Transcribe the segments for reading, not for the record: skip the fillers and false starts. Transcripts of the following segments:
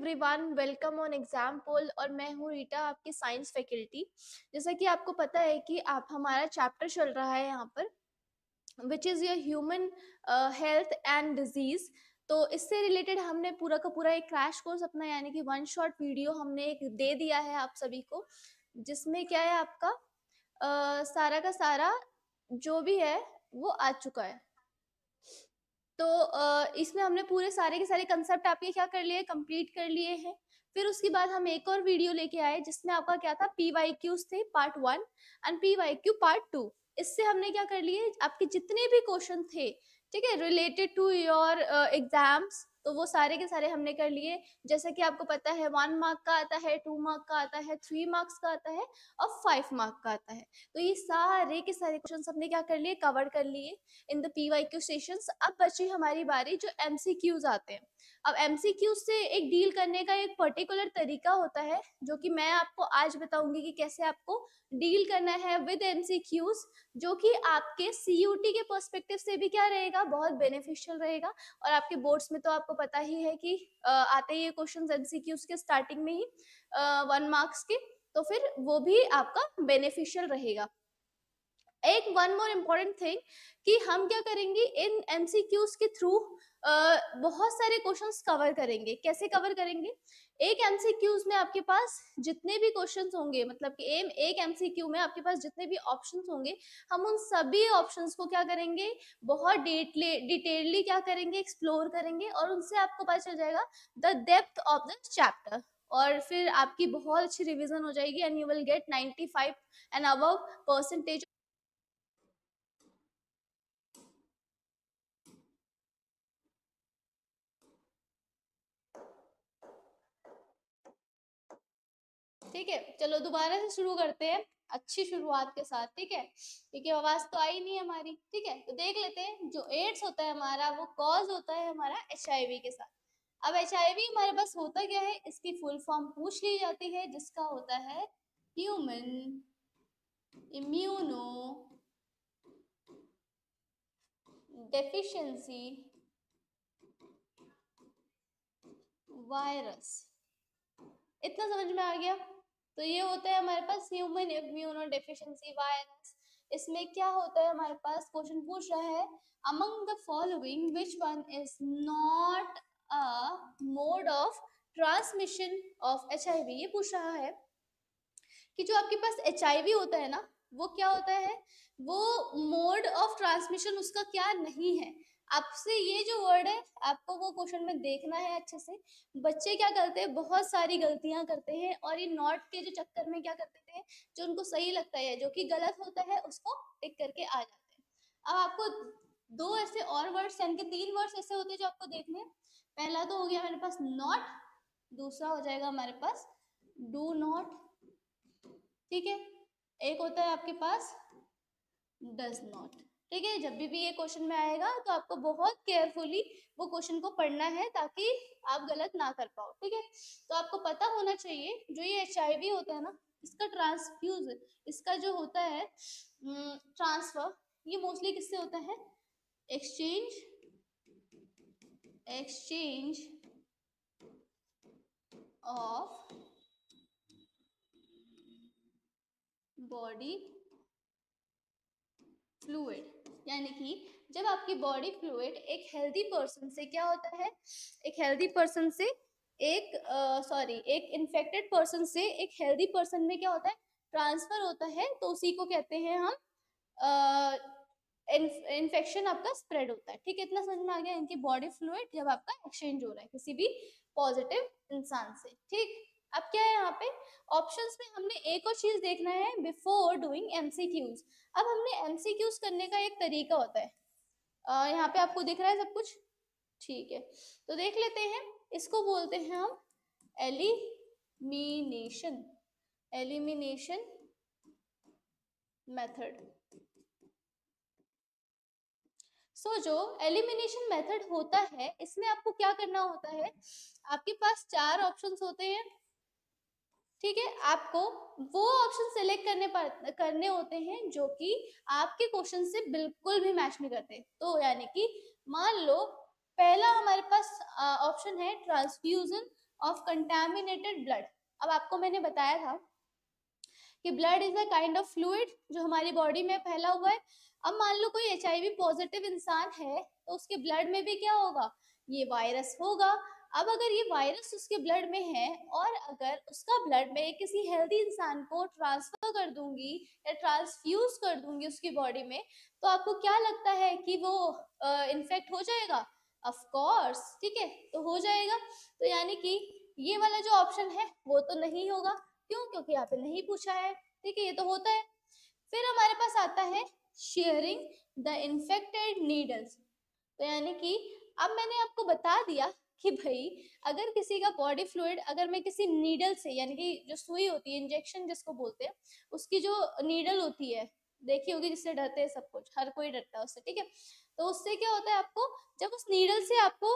Everyone, welcome on exam पोल। और मैं हूँ रीटा, आपकी साइंस फैकल्टी। जैसा कि आपको पता है कि आप हमारा चैप्टर चल रहा है यहाँ पर, which is your human health and disease. तो इससे रिलेटेड हमने पूरा का पूरा एक क्रैश कोर्स अपना, यानी कि वन शॉट वीडियो हमने एक दे दिया है आप सभी को, जिसमें क्या है आपका सारा का सारा जो भी है वो आ चुका है। तो इसमें हमने पूरे सारे के सारे कंसेप्ट आपके क्या कर लिए, कंप्लीट कर लिए हैं। फिर उसके बाद हम एक और वीडियो लेके आए जिसमें आपका क्या था, PYQs थे पार्ट 1 एंड PYQ पार्ट 2। इससे हमने क्या कर लिए, आपके जितने भी क्वेश्चन थे, ठीक है, रिलेटेड टू योर एग्जाम्स, तो वो सारे के सारे हमने कर लिए। जैसा कि आपको पता है 1 मार्क का आता है, 2 मार्क का आता है, 3 मार्क्स का आता है और 5 मार्क का आता है। तो ये सारे के सारे क्वेश्चन हमने क्या कर लिए, कवर कर लिए इन द PYQ सेशंस। अब बची हमारी बारी जो MCQs आते हैं। अब MCQs से एक डील करने का एक पर्टिकुलर तरीका होता है, जो कि मैं आपको आज बताऊंगी कि कैसे आपको डील करना है विद MCQs, जो कि आपके CUT के पर्सपेक्टिव से भी क्या रहेगा, बहुत बेनिफिशियल रहेगा। और आपके बोर्ड्स में तो आपको पता ही है कि आते ही क्वेश्चन MCQs के स्टार्टिंग में ही 1 मार्क्स के, तो फिर वो भी आपका बेनिफिशियल रहेगा। एक वन मोर इम्पॉर्टेंट थिंग कि हम क्या करेंगे, इन MCQs के थ्रू बहुत सारे क्वेश्चंस कवर करेंगे। कैसे कवर करेंगे, एक MCQs में आपके पास जितने भी क्वेश्चंस होंगे, मतलब कि एक MCQ में आपके पास जितने भी ऑप्शंस होंगे, हम उन सभी ऑप्शंस को क्या करेंगे, बहुत डिटेलली क्या करेंगे, एक्सप्लोर करेंगे, और उनसे आपको पता चल जाएगा the depth of the chapter. और फिर आपकी बहुत अच्छी रिवीजन हो जाएगी and you will get 95 and above percentage. ठीक है, चलो दोबारा से शुरू करते हैं अच्छी शुरुआत के साथ। ठीक है, क्योंकि आवाज तो आई नहीं हमारी। ठीक है, तो देख लेते हैं। जो एड्स होता है हमारा, वो कॉज होता है हमारा HIV के साथ। अब HIV हमारे पास होता क्या है, इसकी फुल फॉर्म पूछ ली जाती है, जिसका होता है ह्यूमन इम्यूनो डेफिशिएंसी वायरस। इतना समझ में आ गया। तो ये होता है हमारे पास ह्यूमन इम्यूनो डेफिशिएंसी वायरस। इसमें क्या होता है, हमारे पास क्वेश्चन पूछ रहा है, among the following which one is not a mode of transmission of HIV। ये पूछ रहा है कि जो आपके पास HIV होता है ना, वो क्या होता है, वो मोड ऑफ ट्रांसमिशन उसका क्या नहीं है। आपसे ये जो वर्ड है, आपको वो क्वेश्चन में देखना है अच्छे से। बच्चे क्या करते हैं, बहुत सारी गलतियां करते हैं, और ये नॉट के जो चक्कर में क्या करते थे, जो उनको सही लगता है, जो कि गलत होता है, उसको टिक करके आ जाते हैं। अब आपको दो ऐसे और वर्ड्स, यानी कि 3 वर्ड्स ऐसे होते हैं जो आपको देखने हैं। पहला तो हो गया हमारे पास नॉट, दूसरा हो जाएगा हमारे पास डू नॉट, ठीक है, एक होता है आपके पास डज नॉट। ठीक है, जब भी ये क्वेश्चन में आएगा तो आपको बहुत केयरफुली वो क्वेश्चन को पढ़ना है, ताकि आप गलत ना कर पाओ। ठीक है, तो आपको पता होना चाहिए, जो ये HIV होता है ना, इसका ट्रांसफ्यूज, इसका जो होता है ट्रांसफर, ये मोस्टली किससे होता है, एक्सचेंज ऑफ बॉडी फ्लूइड। यानी कि जब आपकी बॉडी फ्लूइड एक हेल्दी पर्सन से क्या होता है, एक हेल्दी पर्सन से एक एक इन्फेक्टेड पर्सन से एक हेल्दी पर्सन में क्या होता है, ट्रांसफर होता है, तो उसी को कहते हैं हम इन्फेक्शन आपका स्प्रेड होता है। ठीक है, इतना समझ में आ गया, इनकी बॉडी फ्लूइड जब आपका एक्सचेंज हो रहा है किसी भी पॉजिटिव इंसान से। ठीक, अब क्या है यहाँ पे ऑप्शंस में, हमने एक और चीज देखना है बिफोर डूइंग MCQs। अब हमने MCQs करने का एक तरीका होता है, यहाँ पे आपको दिख रहा है सब कुछ, ठीक है, तो देख लेते हैं। इसको बोलते हैं हम एलिमिनेशन मेथड। जो एलिमिनेशन मेथड होता है, इसमें आपको क्या करना होता है, आपके पास 4 ऑप्शंस होते हैं। ठीक है, आपको वो ऑप्शन सेलेक्ट करने होते हैं जो कि आपके क्वेश्चन से बिल्कुल भी मैच नहीं करते। तो यानी कि मान लो पहला हमारे पास ऑप्शन है ट्रांसफ्यूजन ऑफ कंटामिनेटेड ब्लड। अब आपको मैंने बताया था कि blood is a kind of fluid जो हमारी बॉडी में फैला हुआ है। अब मान लो कोई HIV पॉजिटिव इंसान है तो उसके ब्लड में भी क्या होगा, ये वायरस होगा। अब अगर ये वायरस उसके ब्लड में है और अगर उसका ब्लड में किसी हेल्दी इंसान को ट्रांसफर कर दूंगी या ट्रांसफ्यूज कर दूंगी उसकी बॉडी में, तो आपको क्या लगता है कि वो इन्फेक्ट हो जाएगा? ऑफ कोर्स, ठीक है, तो हो जाएगा। तो यानी कि ये वाला जो ऑप्शन है वो तो नहीं होगा। क्यों? क्योंकि यहाँ पे नहीं पूछा है, ठीक है, ये तो होता है। फिर हमारे पास आता है शेयरिंग द इन्फेक्टेड नीडल्स। तो यानी कि अब मैंने आपको बता दिया कि भाई अगर किसी का बॉडी फ्लूइड अगर मैं किसी नीडल से, यानी कि जो सुई होती है, इंजेक्शन जिसको बोलते हैं, उसकी जो नीडल होती है, देखी होगी, जिससे डरते हैं सब कुछ, हर कोई डरता है उससे, ठीक है, तो उससे क्या होता है, आपको जब उस नीडल से आपको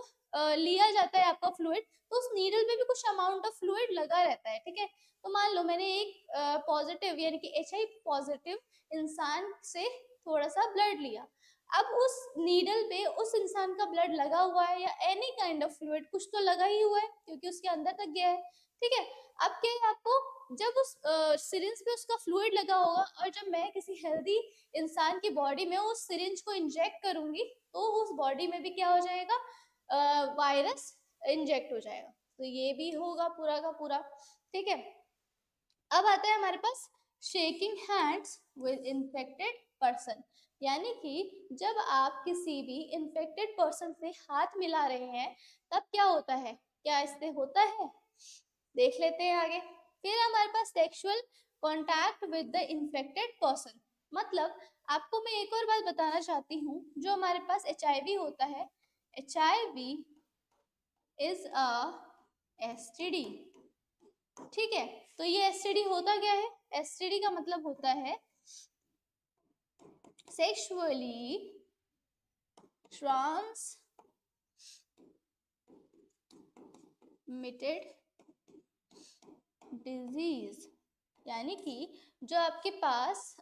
लिया जाता है आपका फ्लूइड, तो उस नीडल में भी कुछ अमाउंट ऑफ फ्लूइड लगा रहता है, ठीक है। तो मान लो मैंने एक पॉजिटिव यानी कि HIV पॉजिटिव इंसान से थोड़ा सा ब्लड लिया, अब उस नीडल पे उस इंसान का ब्लड लगा हुआ है या एनी काइंड ऑफ फ्लूइड, कुछ तो लगा ही हुआ है क्योंकि उसके अंदर तक गया है, ठीक है। अब क्या है, आपको जब उस सिरिंज पे उसका फ्लूइड लगा होगा और जब मैं किसी हेल्दी इंसान की बॉडी में उस सिरिंज को इंजेक्ट करूंगी तो उस बॉडी में भी क्या हो जाएगा, वायरस इंजेक्ट हो जाएगा। तो ये भी होगा पूरा का पूरा, ठीक है। अब आता है हमारे पास shaking hands with infected person, यानी कि जब आप किसी भी इन्फेक्टेड पर्सन से हाथ मिला रहे हैं तब क्या होता है, क्या इससे होता है, देख लेते हैं आगे। फिर हमारे पास sexual contact with the infected person, मतलब आपको मैं एक और बात बताना चाहती हूँ, जो हमारे पास HIV होता है, HIV इज अ STD, ठीक है। तो ये STD होता क्या है, STD का मतलब होता है सेक्सुअली ट्रांसमिटेड डिजीज, यानी कि जो आपके पास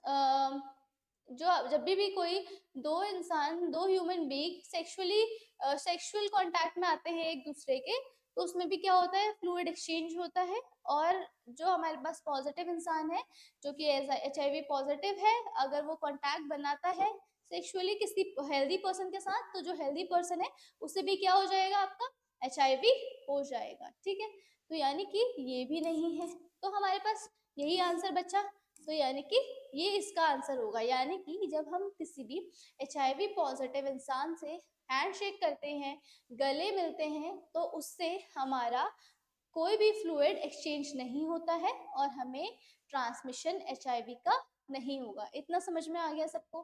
जो जब भी कोई दो ह्यूमन बीइंग सेक्सुअल कांटेक्ट में आते हैं एक दूसरे के, तो उसमें भी क्या होता है, फ्लूइड एक्सचेंज होता है। और जो हमारे पास पॉजिटिव इंसान है जो कि HIV पॉजिटिव है, अगर वो कांटेक्ट बनाता है सेक्सुअली किसी हेल्दी पर्सन के साथ, तो जो हेल्दी पर्सन है उससे भी क्या हो जाएगा, आपका HIV हो जाएगा, ठीक है। तो यानी कि ये भी नहीं है, तो हमारे पास यही आंसर बचा। तो यानी कि ये इसका आंसर होगा, यानी कि जब हम किसी भी HIV पॉजिटिव इंसान से हैंडशेक करते हैं, गले मिलते हैं, तो उससे हमारा कोई भी फ्लूइड एक्सचेंज नहीं होता है और हमें ट्रांसमिशन HIV का नहीं होगा। इतना समझ में आ गया सबको,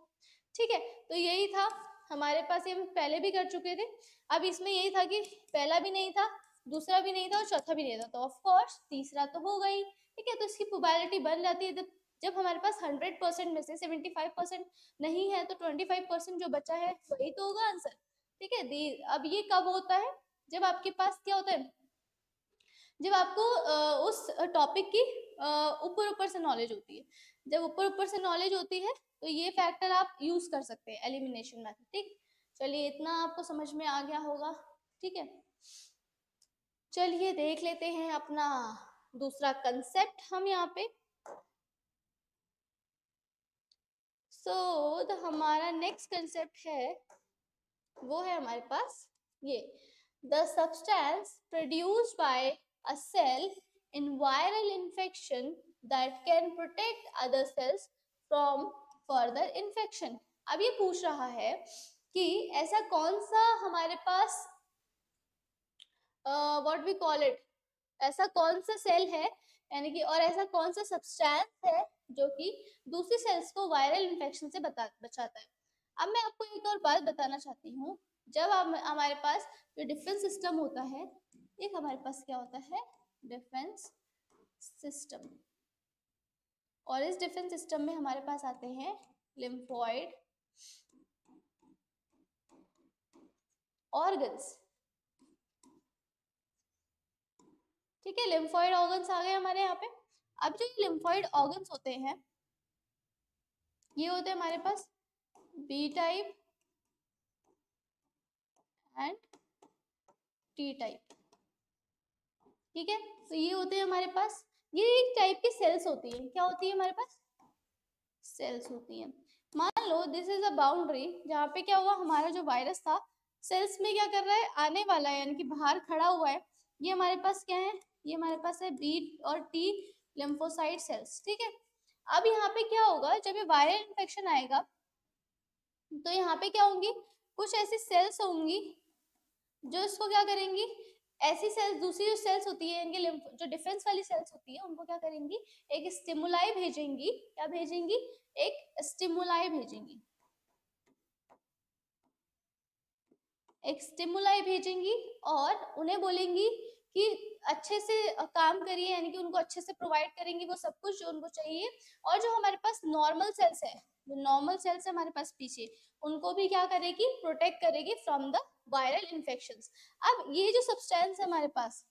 ठीक है। तो यही था हमारे पास, ये हम पहले भी कर चुके थे। अब इसमें यही था कि पहला भी नहीं था, दूसरा भी नहीं था और चौथा भी नहीं था, तो ऑफ कोर्स तीसरा तो होगा ही, ठीक है। तो इसकी प्रोबेबिलिटी बन जाती है जब हमारे पास 100% में से 75% नहीं है, तो 25% जो बचा है वही तो होगा आंसर, ठीक है। अब ये कब होता है, जब आपके पास क्या होता है, जब आपको उस टॉपिक की ऊपर ऊपर से नॉलेज होती है। जब ऊपर ऊपर से नॉलेज होती है तो ये फैक्टर आप यूज कर सकते हैं एलिमिनेशन मेथड, ठीक। चलिए इतना आपको समझ में आ गया होगा, ठीक है। चलिए देख लेते हैं अपना दूसरा कंसेप्ट हम यहाँ पे। हमारा नेक्स्ट कंसेप्ट है, वो है हमारे पास ये, the substance produced by a cell in viral infection that can protect other cells from further infection। अब ये पूछ रहा है कि ऐसा कौन सा हमारे पास व्हाट वी कॉल इट, ऐसा कौन सा सेल है, यानी कि और ऐसा कौन सा सब्सटेंस है जो कि दूसरी सेल्स को वायरल इन्फेक्शन से बचाता है। अब मैं आपको एक और बात बताना चाहती हूँ, जब हमारे पास जो डिफेंस सिस्टम होता है, एक हमारे पास क्या होता है, डिफेंस सिस्टम, और इस डिफेंस सिस्टम में हमारे पास आते हैं लिम्फोइड ऑर्गन्स, ठीक है। लिम्फोइड ऑर्गन्स आ गए हमारे यहाँ पे। अब जो लिम्फोइड ऑर्गन्स होते हैं, ये होते हैं हमारे पास B type and T type, ठीक है, तो ये होते हैं हमारे पास, ये एक टाइप की सेल्स होती है। क्या होती है हमारे पास? सेल्स होती हैं। मान लो दिस इज अ बाउंड्री, जहाँ पे क्या हुआ, हमारा जो वायरस था सेल्स में क्या कर रहा है, आने वाला है, यानी कि बाहर खड़ा हुआ है। ये हमारे पास क्या है, ये हमारे पास है बी और टी लिम्फोसाइट सेल्स। ठीक है, अब यहाँ पे क्या होगा, जब ये वायरल इन्फेक्शन आएगा तो यहाँ पे क्या होंगी, कुछ ऐसी सेल्स होंगी जो इसको क्या करेंगी, ऐसी सेल्स, दूसरी जो सेल्स होती है इनके जो डिफेंस वाली सेल्स होती है उनको क्या करेंगी, एक स्टिमुलाई भेजेंगी। क्या भेजेंगी? एक स्टिमुलाई भेजेंगी, एक स्टिमुलाई भेजेंगी और उन्हें बोलेंगी कि अच्छे से काम करिए, यानी कि उनको अच्छे से प्रोवाइड करेंगी वो सब कुछ जो उनको चाहिए। और जो हमारे पास नॉर्मल सेल्स है, जो नॉर्मल सेल्स है हमारे पास पीछे, उनको भी क्या करेगी, प्रोटेक्ट करेगी फ्रॉम द वायरल इन्फेक्शंस। अब ये जो सब्सटेंस है हमारे पास,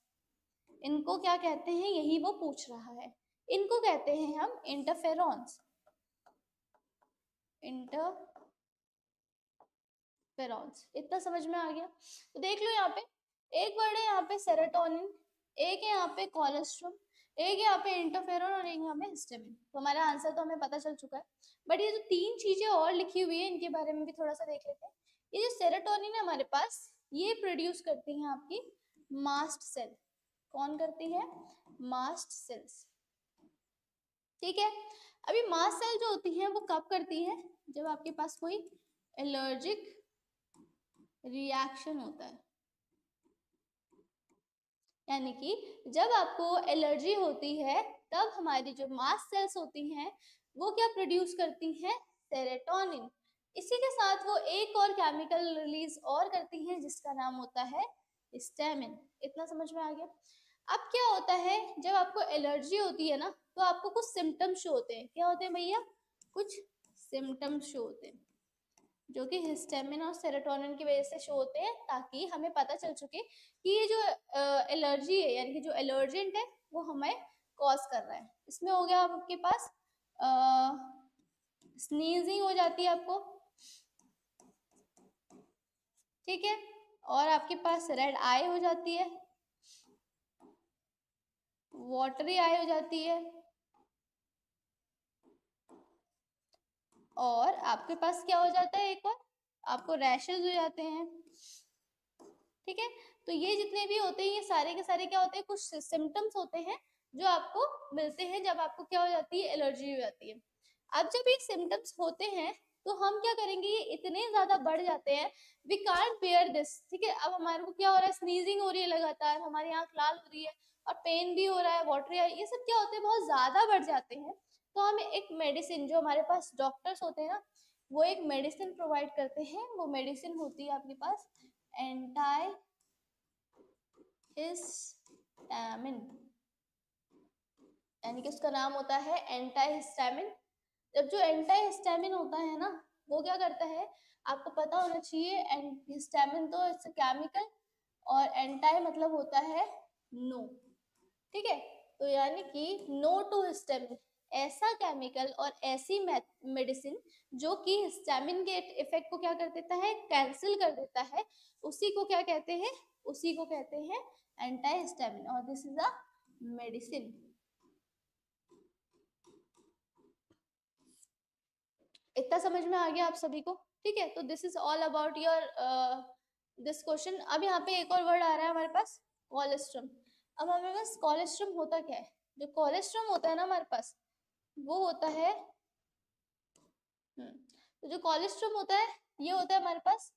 इनको क्या कहते हैं, यही वो पूछ रहा है। इनको कहते हैं हम इंटरफेरॉन्स, इंटरफेरॉन्स। इतना समझ में आ गया? तो देख लो यहाँ पे एक वर्ड है यहाँ पे सेरोटोनिन, एक है यहाँ पे कोलेस्ट्रॉल, एक है यहाँ पे इंटरफेरॉन और एक यहाँ पे हिस्टामिन। तो हमारा आंसर तो हमें पता चल चुका है, बट ये जो तीन चीजें और लिखी हुई है इनके बारे में भी थोड़ा सा देख लेते हैं। ये जो सेरोटोनिन है हमारे पास, ये प्रोड्यूस करती है आपकी मास्ट सेल। कौन करती है? Mast cells. ठीक है, अभी मास्ट सेल जो होती है वो कब करती है, जब आपके पास कोई एलर्जिक रिएक्शन होता है, यानी कि जब आपको एलर्जी होती है तब हमारी जो मास्ट सेल्स होती हैं वो क्या प्रोड्यूस करती हैं, सेरोटोनिन। इसी के साथ वो एक और केमिकल रिलीज और करती हैं जिसका नाम होता है हिस्टामिन। इतना समझ में आ गया? अब क्या होता है, जब आपको एलर्जी होती है ना तो आपको कुछ सिम्टम्स शो होते हैं। क्या होते हैं भैया? कुछ सिम्टम्स शो होते हैं जो कि हिस्टामिन और सेरोटोनिन की वजह से शो होते हैं, ताकि हमें पता चल सके कि ये जो एलर्जी है, यानी कि जो एलर्जेंट है वो हमें कॉज कर रहा है। इसमें हो गया आपके पास स्नीजिंग हो जाती है आपको, ठीक है, और आपके पास रेड आई हो जाती है, वाटरी आई हो जाती है, और आपके पास क्या हो जाता है, एक और आपको रैशेज हो जाते हैं। ठीक है, तो ये जितने भी होते हैं ये सारे के सारे क्या होते हैं, कुछ सिम्टम्स होते हैं जो आपको मिलते हैं जब आपको क्या हो जाती है, एलर्जी हो जाती है। अब जब ये सिम्टम्स होते हैं तो हम क्या करेंगे, ये इतने ज्यादा बढ़ जाते हैं, वी कांट बेयर दिस। ठीक है, अब हमारे को क्या हो रहा है, स्नीजिंग हो रही है लगातार, हमारी आंख लाल हो रही है और पेन भी हो रहा है, वाटरी आई, ये सब क्या होते हैं, बहुत ज्यादा बढ़ जाते हैं। तो हमें एक मेडिसिन, जो हमारे पास डॉक्टर्स होते हैं ना, वो एक मेडिसिन प्रोवाइड करते हैं। वो मेडिसिन होती है आपके पास एंटाई हिस्टामिन, यानी कि उसका नाम होता है एंटाई हिस्टामिन। जब जो एंटाई हिस्टामिन होता है ना, वो क्या करता है, आपको पता होना चाहिए, हिस्टामिन तो इट्स केमिकल और एंटाई मतलब होता है नो। ठीक है, तो यानी कि नो टू हिस्टामिन, ऐसा केमिकल और ऐसी मेडिसिन जो कि हिस्टामिन के इफेक्ट को क्या कर देता है, कैंसिल कर देता है, उसी को क्या कहते हैं, उसी को कहते हैं एंटाई हिस्टामिन, और दिस इज अ मेडिसिन। इतना समझ में आ गया आप सभी को? ठीक है, तो this is all about your this question. अब यहाँ पे एक और वर्ड आ रहा है हमारे पास, कोलेस्ट्रम। अब हमारे पास कोलेस्ट्रम होता क्या है? जो कोलेस्ट्रम होता है ना हमारे पास, वो होता है तो जो कोलेस्ट्रम होता है ये होता है हमारे पास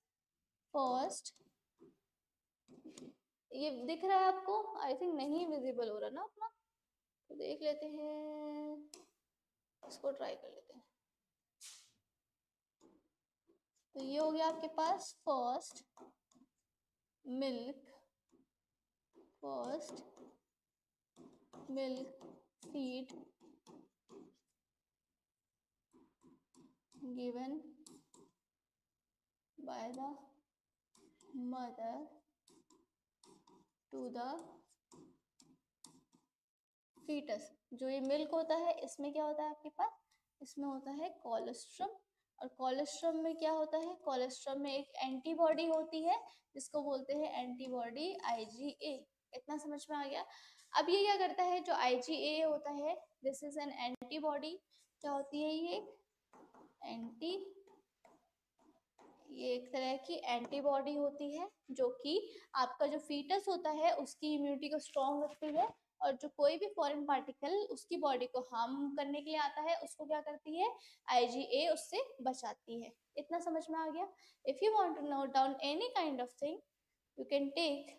फर्स्ट, ये दिख रहा है आपको? आई थिंक नहीं विजिबल हो रहा ना अपना, तो देख लेते हैं, इसको ट्राई कर लेते हैं। तो ये हो गया आपके पास first milk, first milk feed given by the mother to the fetus। जो ये मिल्क होता है इसमें क्या होता है आपके पास, इसमें होता है कोलेस्ट्रम, और कोलेस्ट्रम में क्या होता है, कोलेस्ट्रम में एक एंटीबॉडी होती है जिसको बोलते हैं एंटीबॉडी IgA। इतना समझ में आ गया। अब ये क्या करता है, जो IgA होता है, दिस इज एन एंटीबॉडी। क्या होती है ये? एंटी, ये एक तरह की एंटीबॉडी होती है जो कि आपका जो फीटस होता है उसकी इम्यूनिटी को स्ट्रॉन्ग रखती है, और जो कोई भी फॉरेन पार्टिकल उसकी बॉडी को हार्म करने के लिए आता है उसको क्या करती है, IgA उससे बचाती है। इतना समझ में आ गया। If you want to note down any kind of thing you can take,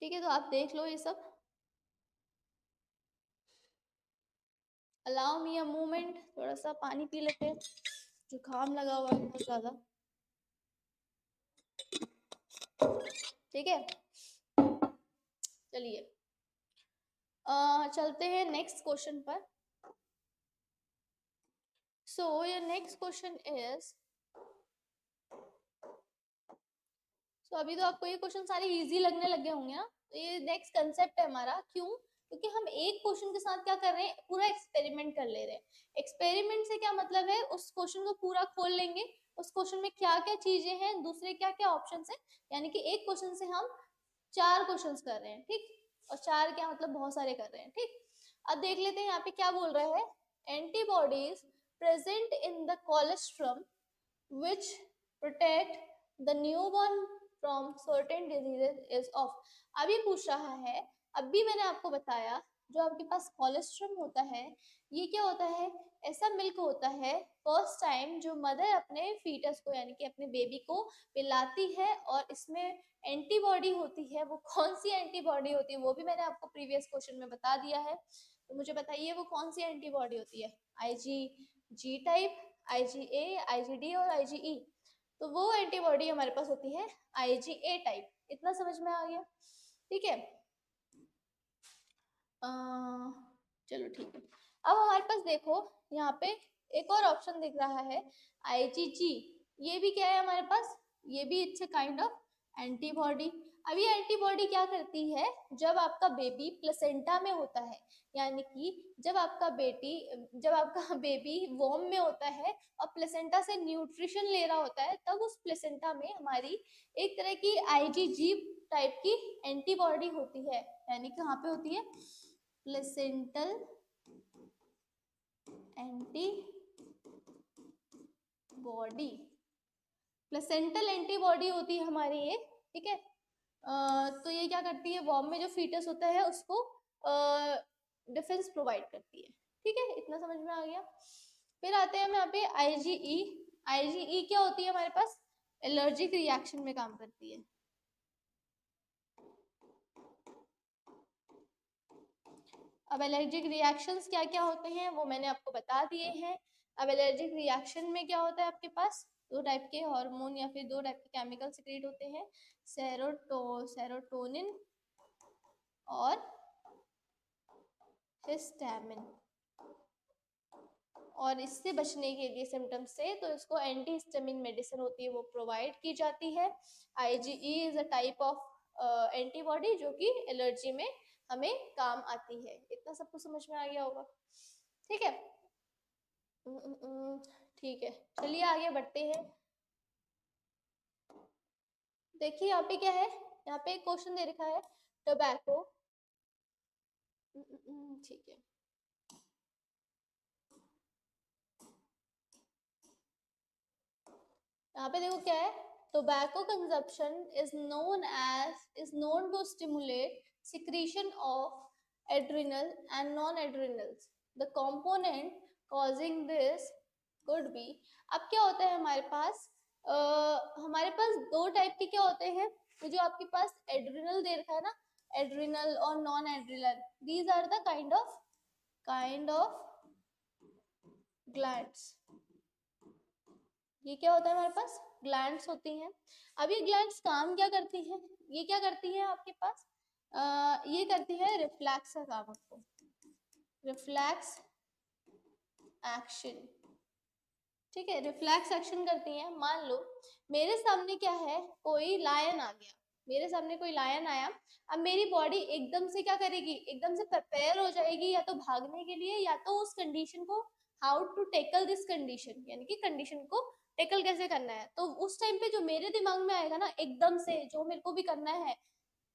ठीक है, तो आप देख लो ये सब। अलाउ मी अ मोमेंट, थोड़ा सा पानी पी लेते हैं, जुकाम लगा हुआ है बहुत ज्यादा। ठीक है, चलिए चलते हैं नेक्स्ट क्वेश्चन पर। So your next question is, so अभी तो आपको ये क्वेश्चन सारे इजी लगने लगे होंगे ना। तो ये नेक्स्ट कंसेप्ट है हमारा, क्यों? क्योंकि हम एक क्वेश्चन के साथ क्या कर रहे हैं, पूरा एक्सपेरिमेंट कर ले रहे हैं। एक्सपेरिमेंट से क्या मतलब है, उस क्वेश्चन को पूरा खोल लेंगे, उस क्वेश्चन में क्या क्या चीजें हैं, दूसरे क्या क्या ऑप्शन है, यानी कि एक क्वेश्चन से हम 4 क्वेश्चंस कर रहे हैं, ठीक। और 4 क्या मतलब बहुत सारे कर रहे हैं, ठीक। अब देख लेते हैं यहाँ पे क्या बोल रहा है, antibodies present in the colostrum which protect the newborn from certain diseases is of। अभी पूछ रहा है, अभी मैंने आपको बताया जो आपके पास कोलेस्ट्रम होता है, ये क्या होता है, ऐसा मिल्क होता है फर्स्ट टाइम जो मदर अपने फीटस को यानी कि अपने बेबी को पिलाती है, और इसमें एंटीबॉडी होती है। वो कौन सी एंटीबॉडी होती है वो भी मैंने आपको प्रीवियस क्वेश्चन में बता दिया है, तो मुझे बताइए वो कौन सी एंटीबॉडी होती है, IgG टाइप, IgA, IgD और IgE। तो वो एंटीबॉडी हमारे पास होती है IgA टाइप। इतना समझ में आ गया, ठीक है। चलो ठीक है। अब हमारे पास देखो यहाँ पे एक और ऑप्शन दिख रहा है IgG। ये भी क्या है हमारे पास, ये भी it's a kind of antibody. अब ये एंटीबॉडी क्या करती है, जब आपका बेबी प्लेसेंटा में होता है, यानी कि जब आपका बेबी वॉर्म में होता है और प्लेसेंटा से न्यूट्रिशन ले रहा होता है, तब उस प्लेसेंटा में हमारी एक तरह की IgG टाइप की एंटीबॉडी होती है, यानी कि कहाँ पे होती है, प्लेसेंटल एंटीबॉडी, प्लेसेंटल एंटीबॉडी होती है हमारी ये, ठीक है। तो ये क्या करती है, वॉर्म में जो फीटस होता है उसको डिफेंस प्रोवाइड करती है, ठीक है। इतना समझ में आ गया। फिर आते हैं हम यहाँ पे IgE। IgE क्या होती है हमारे पास, एलर्जिक रिएक्शन में काम करती है। अब एलर्जिक रिएक्शंस क्या क्या होते हैं वो मैंने आपको बता दिए हैं। अब एलर्जिक रिएक्शन में क्या होता है, आपके पास 2 टाइप के हार्मोन या फिर 2 टाइप के केमिकल सिक्रेट होते हैं, सेरोटोनिन और हिस्टामिन। और इससे बचने के लिए सिम्टम्स से, तो इसको एंटी हिस्टामिन मेडिसिन होती है वो प्रोवाइड की जाती है। IgE is a type of antibody जो कि एलर्जी में हमें काम आती है। इतना सबको समझ में आ गया होगा, ठीक है। ठीक है, चलिए आगे बढ़ते हैं। देखिए यहाँ पे क्या है, यहाँ पे एक क्वेश्चन दे रखा है टोबैको। ठीक है, यहाँ पे देखो क्या है, tobacco consumption is known to stimulate secretion of adrenal and non-adrenals. The component causing this could be। अब क्या होता है हमारे पास 2 टाइप के क्या होते हैं, ये जो आपके पास एड्रिनल दे रखा है ना, एड्रिनल और non adrenal, these are the kind of glands. ये क्या होता है हमारे पास, ग्लैंड्स होती हैं। अब ये ग्लैंड्स काम क्या करती हैं, ये क्या करती है आपके पास, ये करती है रिफ्लैक्स का काम, आपको रिफ्लैक्स एक्शन, ठीक है, रिफ्लैक्स एक्शन करती हैं। मान लो मेरे सामने क्या है, कोई लायन आ गया, मेरे सामने कोई लायन आया, अब मेरी बॉडी एकदम से क्या करेगी, एकदम से प्रिपेयर हो जाएगी या तो भागने के लिए या तो उस कंडीशन को, how to tackle this condition, यानी कि कंडीशन को टेकल कैसे करना है। तो उस टाइम पे जो मेरे दिमाग में आएगा ना एकदम से, जो मेरे को भी करना है,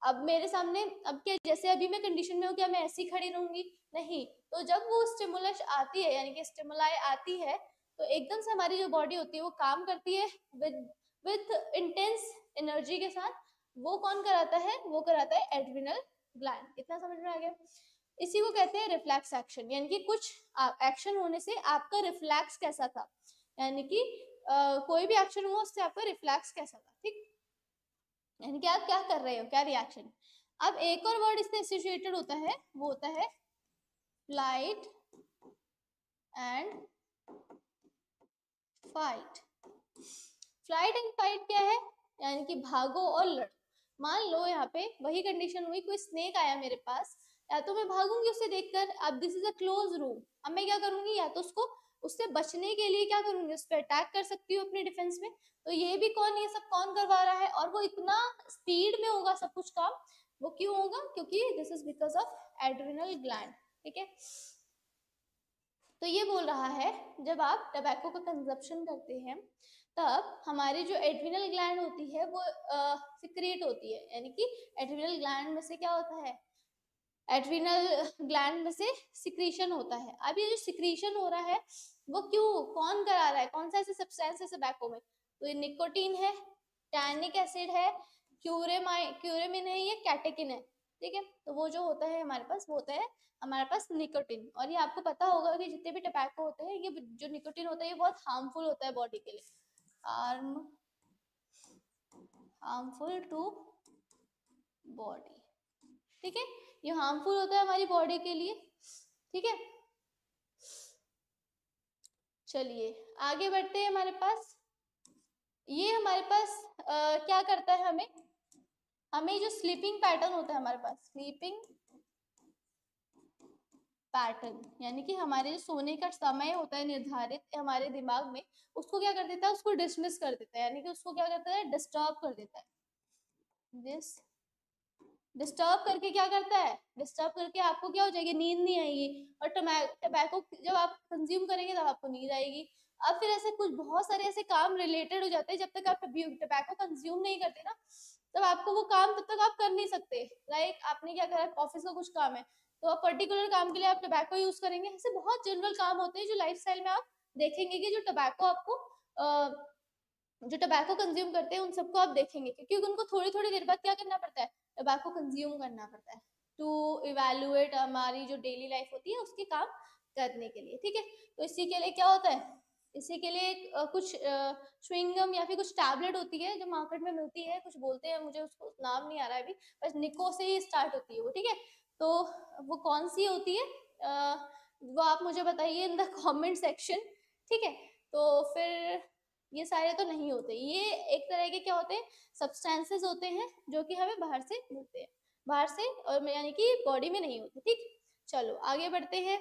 अब मेरे सामने, अब क्या, जैसे अभी मैं कंडीशन में हूँ, क्या मैं ऐसी खड़ी रहूंगी? नहीं। तो जब वो स्टिमुलस आती है, यानी कि स्टिमुलाई आती है, तो एकदम से हमारी जो बॉडी होती है वो काम करती है विद इंटेंस एनर्जी के साथ। वो कौन कराता है? वो कराता है एड्रिनल ग्लैंड। इतना समझ में आ गया? इसी को कहते हैं रिफ्लेक्स एक्शन, यानी कि कुछ एक्शन होने से आपका रिफ्लेक्स कैसा था, यानी कि कोई भी एक्शन हुआ उससे आपका रिफ्लेक्स कैसा था, ठीक? यानी कि आप क्या कर रहे हो, क्या रिएक्शन। अब एक और वर्ड इससे एसोसिएटेड होता है, वो होता है flight and fight. Flight and fight क्या है? यानी कि भागो और लड़ो। मान लो यहाँ पे वही कंडीशन हुई, कोई स्नेक आया मेरे पास, या तो मैं भागूंगी उसे देखकर, अब this is a close room, अब मैं क्या करूंगी, या तो उसको, उससे बचने के लिए क्या करूंगी, उस पर अटैक कर सकती हूँ अपने डिफेंस में। तो ये भी कौन, ये सब कौन करवा रहा है, और वो इतना स्पीड में होगा सब कुछ काम। वो क्यों होगा? क्योंकि this is because of adrenal gland, ठीक है। तो ये बोल रहा है, जब आप टबैको का कंजप्शन करते हैं तब हमारी जो एड्रिनल ग्लैंड होती है वो सिक्रिएट होती है, यानी कि एड्रिनल ग्लैंड में से क्या होता है, एड्रिनल ग्लैंड में से सिक्रीशन होता है। अब ये जो सिक्रीशन हो रहा है वो क्यों, कौन करा रहा है, कौन सा ऐसे सब्सटेंस है टबैको में? तो ये निकोटीन है, टैनिक एसिड है, क्यूरेमिन है, ये कैटेकिन है, ठीक है। तो वो जो होता है हमारे पास, वो होता है हमारे पास निकोटिन। और ये आपको पता होगा कि जितने भी टबैको होते हैं, ये जो निकोटिन होता है ये बहुत हार्मफुल होता है बॉडी के लिए, हार्मफुल टू बॉडी, ठीक है। ये हार्मफुल होता है हमारी बॉडी के लिए, ठीक है। चलिए आगे बढ़ते हैं। हमारे पास ये हमारे पास क्या करता है, हमें जो स्लीपिंग पैटर्न होता है हमारे पास, स्लीपिंग पैटर्न, यानी कि हमारे जो सोने का समय होता है निर्धारित हमारे दिमाग में, उसको क्या कर देता है, उसको डिसमिस कर देता है, यानी कि उसको क्या करता है, डिस्टर्ब कर देता है। डिस्टर्ब करके क्या करता है, डिस्टर्ब करके आपको क्या हो जाएगी, नींद नहीं आएगी। और टबैको जब आप कंज्यूम करेंगे तब आपको नींद आएगी। अब फिर ऐसे कुछ बहुत सारे ऐसे काम रिलेटेड हो जाते हैं, जब तक आप टबैको कंज्यूम नहीं करते ना, तब आपको वो काम तब तक आप कर नहीं सकते। लाइक आपने क्या करा, ऑफिस का कुछ काम है, तो आप पर्टिकुलर काम के लिए आप टबैको यूज करेंगे। ऐसे बहुत जनरल काम होते हैं जो लाइफस्टाइल में आप देखेंगे कि जो टबैको आपको जो टबैको कंज्यूम करते हैं उन सबको आप देखेंगे, क्योंकि उनको थोड़ी थोड़ी देर बाद क्या करना पड़ता है, टबैको कंज्यूम करना पड़ता है टू इवेलुएट हमारी जो डेली लाइफ होती है उसके काम करने के लिए, ठीक है। तो इसी के लिए क्या होता है, इसी के लिए कुछ च्युइंगम या फिर कुछ टैबलेट होती है जो मार्केट में मिलती है, कुछ बोलते हैं, मुझे उसको नाम नहीं आ रहा है अभी, बस निको से ही स्टार्ट होती है वो, ठीक है। तो वो कौन सी होती है, वो आप मुझे बताइए इन द कमेंट सेक्शन, ठीक है। तो फिर ये सारे तो नहीं होते, ये एक तरह के क्या होते हैं, सब्सटेंसेस होते हैं जो कि हमें बाहर से मिलते हैं, बाहर से, और यानी कि बॉडी में नहीं होते, ठीक। चलो आगे बढ़ते हैं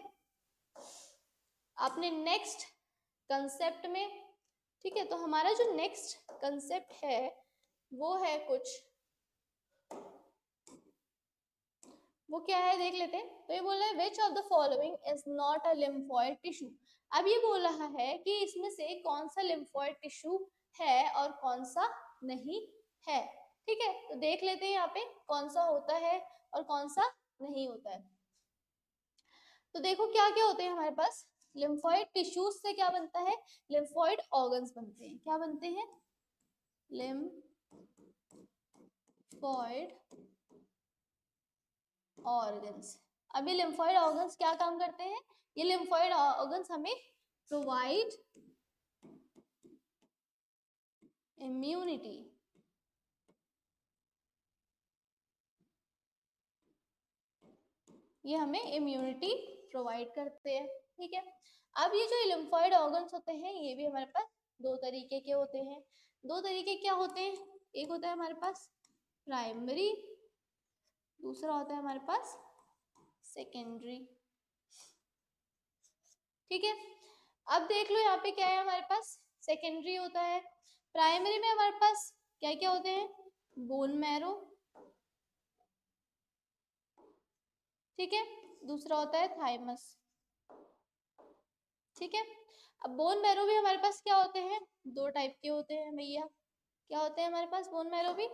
अपने नेक्स्ट कंसेप्ट में, ठीक है। तो हमारा जो नेक्स्ट कंसेप्ट है वो है कुछ, वो क्या है देख लेते हैं। तो ये बोल रहा है विच of the following is not a lymphoid tissue. अब ये बोल रहा है कि इसमें से कौन सा लिम्फोइड टिश्यू है और कौन सा नहीं है, ठीक है। तो देख लेते हैं यहाँ पे कौन सा होता है और कौन सा नहीं होता है। तो देखो क्या क्या होते हैं हमारे पास, लिम्फोइड टिश्यूज से क्या बनता है, लिम्फोइड ऑर्गन्स बनते हैं। क्या बनते हैं, लिम्फोइड ऑर्गन्स। अब ये लिम्फोइड ऑर्गन्स क्या काम करते हैं, ये लिम्फोइड ऑर्गन्स हमें प्रोवाइड इम्यूनिटी, ये हमें इम्यूनिटी प्रोवाइड करते हैं, ठीक है। अब ये जो लिम्फोइड ऑर्गन्स होते हैं ये भी हमारे पास दो तरीके के होते हैं। दो तरीके क्या होते हैं, एक होता है हमारे पास प्राइमरी, दूसरा होता है हमारे पास सेकेंडरी, ठीक है। अब देख लो यहाँ पे क्या है हमारे पास, सेकेंडरी होता है। प्राइमरी में हमारे पास क्या क्या होते हैं, बोन मैरो, ठीक है, दूसरा होता है थाइमस, ठीक है। अब बोन मैरो भी हमारे पास क्या होते हैं, दो टाइप के होते हैं भैया। क्या होते हैं हमारे पास बोन मैरो भी,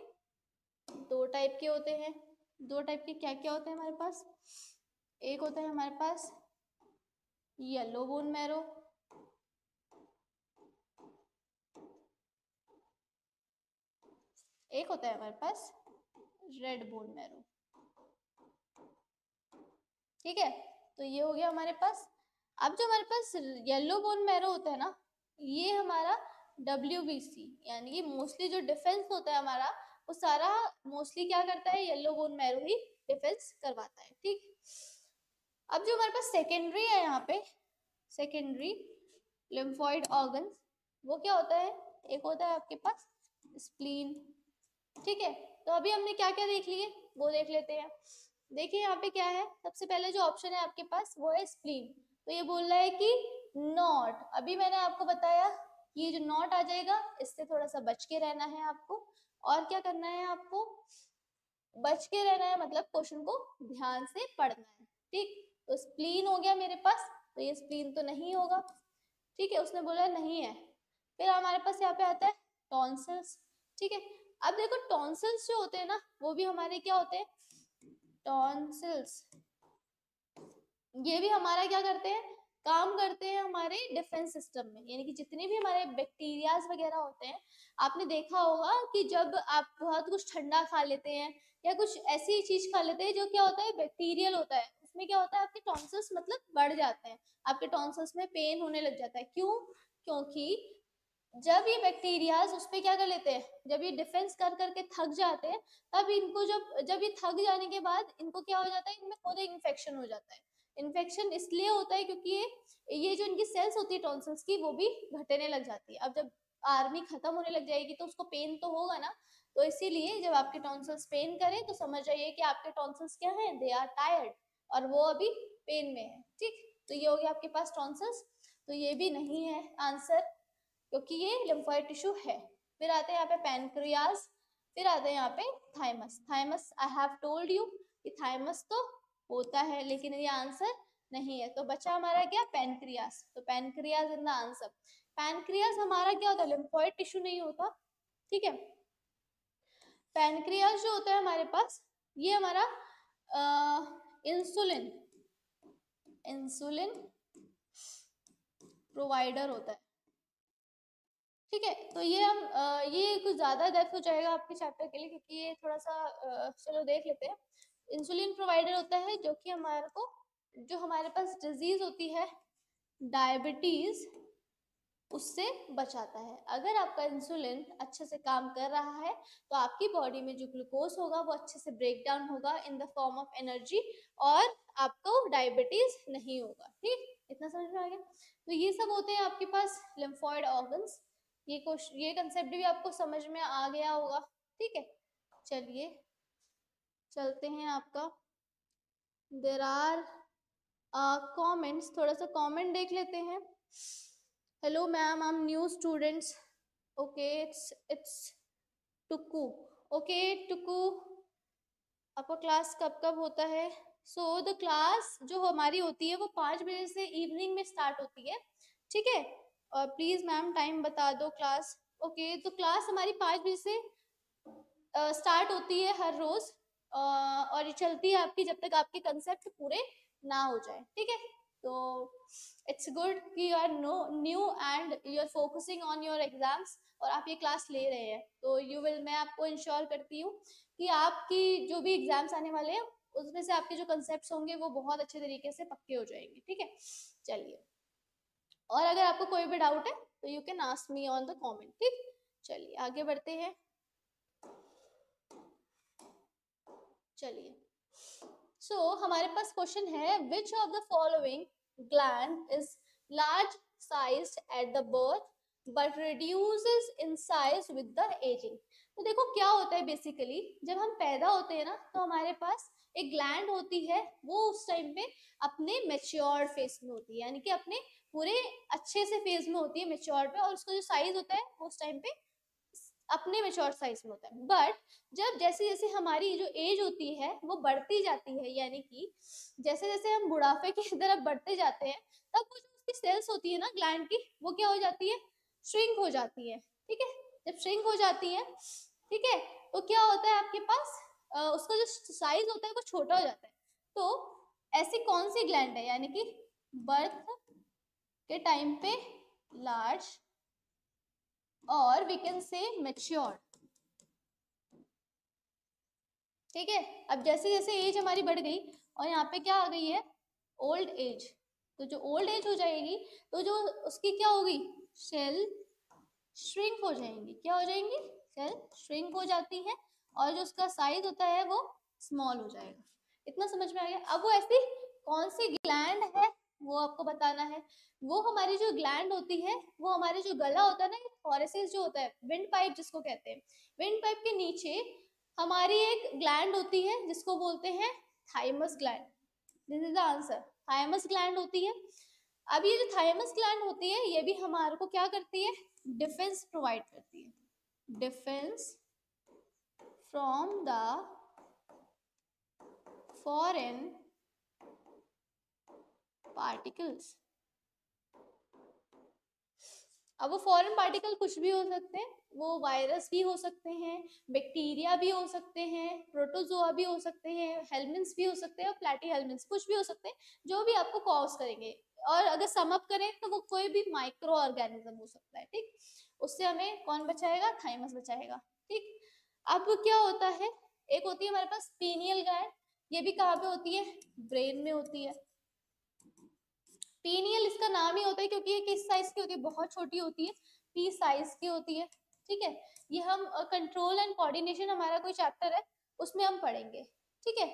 दो टाइप के होते हैं। दो टाइप के क्या क्या होते हैं हमारे पास? एक होता है हमारे पास येलो बोन मैरो, एक होता है हमारे पास रेड बोन मैरो। ठीक है, तो ये हो गया हमारे पास। अब जो हमारे पास येलो बोन मैरो होता है ना, ये हमारा WBC यानी कि मोस्टली जो डिफेंस होता है हमारा, वो सारा मोस्टली क्या करता है, येलो बोन मैरो ही डिफेंस करवाता है। ठीक, अब जो हमारे पास सेकेंडरी है यहाँ पे, सेकेंडरी लिम्फोइड ऑर्गन्स, वो क्या होता है? एक होता है आपके पास स्प्लीन। ठीक है, तो अभी हमने क्या क्या देख लिए वो देख लेते हैं। देखिए यहाँ पे क्या है, सबसे पहले जो ऑप्शन है आपके पास वो है स्प्लीन। तो ये बोल रहा है कि नॉट, अभी मैंने आपको बताया ये जो नॉट आ जाएगा इससे थोड़ा सा बच के रहना है आपको। और क्या करना है आपको? बच के रहना है, मतलब क्वेश्चन को ध्यान से पढ़ना है। ठीक, तो स्प्लीन हो गया मेरे पास, तो ये स्प्लीन तो नहीं होगा। ठीक है, उसने बोला नहीं है। फिर हमारे पास यहाँ पे आता है टॉन्सिल्स। ठीक है, अब देखो टॉन्सिल्स जो होते हैं ना, वो भी हमारे क्या होते हैं? टॉन्सिल्स, ये भी हमारा क्या करते हैं? काम करते हैं हमारे डिफेंस सिस्टम में, यानी कि जितने भी हमारे बैक्टीरियाज वगैरह होते हैं, आपने देखा होगा कि जब आप बहुत कुछ ठंडा खा लेते हैं या कुछ ऐसी चीज खा लेते हैं जो क्या होता है, बैक्टीरियल होता है, उसमें क्या होता है, आपके टॉन्सिल्स मतलब बढ़ जाते हैं, आपके टॉन्सिल्स में पेन होने लग जाता है। क्यों? क्योंकि जब ये बैक्टीरियाज उस पे क्या कर लेते हैं, जब ये डिफेंस कर करके थक जाते हैं, तब इनको जब ये थक जाने के बाद इनको क्या हो जाता है, इनमें खुद एक इन्फेक्शन हो जाता है। इन्फेक्शन इसलिए होता है क्योंकि ये जो इनकी सेल्स होती है टॉन्सिल्स की, वो भी घटने लग जाती है। अब जब आर्मी खत्म होने लग जाएगी तो उसको पेन तो होगा ना, तो इसीलिए जब आपके टॉन्सिल्स पेन करें तो समझ जाइए कि आपके टॉन्सिल्स क्या है, दे आर टायर्ड, और वो अभी पेन में है। ठीक, तो ये हो गया आपके पास टॉन्सिल्स, तो ये भी नहीं है आंसर, क्योंकि ये लिम्फोइड टिश्यू है। फिर आते हैं यहाँ पे पैनक्रियाज, फिर आते हैं यहाँ पे thymus. Thymus I have told you कि थाइमस तो होता है, लेकिन ये आंसर नहीं है, तो बचा हमारा क्या, पैनक्रियाज। तो pancreas in the answer. Pancreas हमारा क्या होता है, लिम्फोइड टिश्यू नहीं होता। ठीक है, पैनक्रियाज जो होता है हमारे पास, ये हमारा इंसुलिन इंसुलिन प्रोवाइडर होता है। ठीक है, तो ये हम ये कुछ ज्यादा डेप्थ हो जाएगा आपके चैप्टर के लिए, क्योंकि ये थोड़ा सा चलो देख लेते हैं। इंसुलिन प्रोवाइडर होता है जो कि हमारे को, जो हमारे पास डिजीज होती है डायबिटीज, उससे बचाता है। अगर आपका इंसुलिन अच्छे से काम कर रहा है तो आपकी बॉडी में जो ग्लूकोज होगा वो अच्छे से ब्रेक डाउन होगा in the form of energy, और आपको डायबिटीज नहीं होगा। ठीक, इतना समझ में आ गया? तो ये सब होते हैं आपके पास लिम्फोइड ऑर्गन्स। ये कंसेप्ट भी आपको समझ में आ गया होगा। ठीक है, चलिए चलते हैं आपका, देर आर कमेंट्स, थोड़ा सा कमेंट देख लेते हैं। Hello ma'am, I am new students. Okay, it's Tuku. Okay Tuku, आपका क्लास कब कब होता है? सो द क्लास जो हमारी होती है वो 5 बजे से इवनिंग में स्टार्ट होती है। ठीक है, और प्लीज मैम टाइम बता दो क्लास। ओके, तो क्लास हमारी 5 बजे से स्टार्ट होती है हर रोज, और ये चलती है आपकी जब तक आपके कंसेप्ट पूरे ना हो जाए। ठीक है, तो इट्स गुड कि you are new and you are focusing on your exams, और आप ये क्लास ले रहे हैं, तो यू विल, मैं आपको इंश्योर करती हूँ कि आपकी जो भी एग्जाम्स आने वाले हैं उसमें से आपके जो कंसेप्ट होंगे वो बहुत अच्छे तरीके से पक्के हो जाएंगे। ठीक है, चलिए, और अगर आपको कोई भी डाउट है तो you can ask me on the comment. ठीक, चलिए आगे बढ़ते हैं। चलिए, हमारे पास क्वेश्चन है, विच of the following gland is large sized at the birth but reduces in size with the ageing. तो देखो क्या होता है, बेसिकली जब हम पैदा होते हैं ना तो हमारे पास एक ग्लैंड होती है, वो उस टाइम पे अपने मेच्योर्ड फेज में होती है, यानी कि अपने पूरे अच्छे से फेज में होती है, मेच्योर्ड पे, और उसका जो साइज होता है वो उस टाइम पे अपने मेच्योर साइज में होता है। बट जब जैसे जैसे हमारी जो एज होती है वो बढ़ती जाती है, यानी कि जैसे जैसे हम बुढ़ापे की तरफ बढ़ते जाते हैं, तब वो जो उसकी सेल्स होती है ना ग्लैंड की, वो क्या हो जाती है, श्रिंक हो जाती है। ठीक है, जब श्रिंक हो जाती है, ठीक है, तो क्या होता है आपके पास, उसका जो साइज होता है वो छोटा हो जाता है। तो ऐसी कौन सी ग्लैंड है, यानी कि बर्थ के टाइम पे लार्ज और वी कैन से मैच्योर, ठीक है। अब जैसे जैसे एज हमारी बढ़ गई और यहाँ पे क्या आ गई है, ओल्ड एज, तो जो ओल्ड एज हो जाएगी तो जो उसकी क्या होगी, सेल श्रिंक हो जाएंगी, क्या हो जाएंगी, सेल श्रिंक हो जाती है और जो उसका साइज होता है वो स्मॉल हो जाएगा। इतना समझ में आ गया। अब वो ऐसी कौन सी ग्लैंड है वो आपको बताना है। वो हमारी जो ग्लैंड होती है वो हमारे जो गला होता है ना, थोरेसिस जो होता है, विंड पाइप जिसको कहते हैं, विंड पाइप के नीचे हमारी एक ग्लैंड होती है जिसको बोलते हैं thymus gland. This is the answer, thymus gland होती है। अब ये जो थाइमस ग्लैंड होती है ये भी हमारे को क्या करती है, डिफेंस प्रोवाइड करती है, defence from the foreign particles. अब वो फॉरेन पार्टिकल कुछ भी हो सकते हैं, वो वायरस भी हो सकते हैं, बैक्टीरिया भी हो सकते हैं, प्रोटोजोआ भी हो सकते हैं, हेलमिन्स भी हो सकते हैं और प्लेटी हेलमिन्स, कुछ भी हो सकते हैं जो भी आपको कॉज करेंगे। और अगर सम अप करें तो वो कोई भी माइक्रो ऑर्गेनिज्म हो सकता है, ठीक। उससे हमें कौन बचाएगा, थाइमस बचाएगा, ठीक। अब क्या होता है, एक होती है हमारे पास पीनियल ग्लैंड, ये भी कहाँ पे होती है, ब्रेन में होती है। पीनियल इसका नाम ही होता है क्योंकि ये किस साइज की होती है, बहुत छोटी होती है, पी साइज की होती है, ठीक है। ये हम कंट्रोल एंड कोऑर्डिनेशन हमारा कोई चैप्टर है उसमें हम पढ़ेंगे, ठीक है।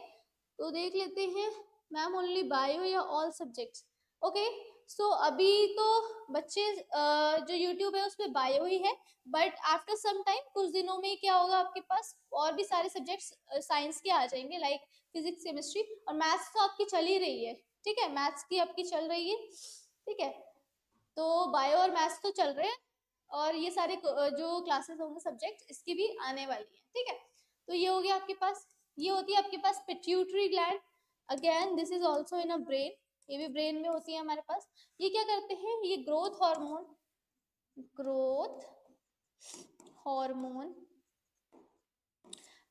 तो देख लेते हैं, मैम ओनली बायो या ऑल सब्जेक्ट्स, ओके। सो अभी तो बच्चे जो यूट्यूब है उसमें बायो ही है, बट आफ्टर सम टाइम कुछ दिनों में क्या होगा आपके पास और भी सारे सब्जेक्ट्स साइंस के आ जाएंगे, लाइक फिजिक्स, केमिस्ट्री और मैथ्स तो आपकी चल ही रही है, ठीक है, मैथ्स की आपकी चल रही है, ठीक है। तो बायो और मैथ्स तो चल रहे हैं और ये सारे जो क्लासेस होंगे सब्जेक्ट इसकी भी आने वाली है, ठीक है। तो ये हो गया आपके पास, ये होती है आपके पास pituitary gland, again this is also in a brain, ये भी ब्रेन में होती है हमारे पास। ये क्या करते हैं, ये ग्रोथ हार्मोन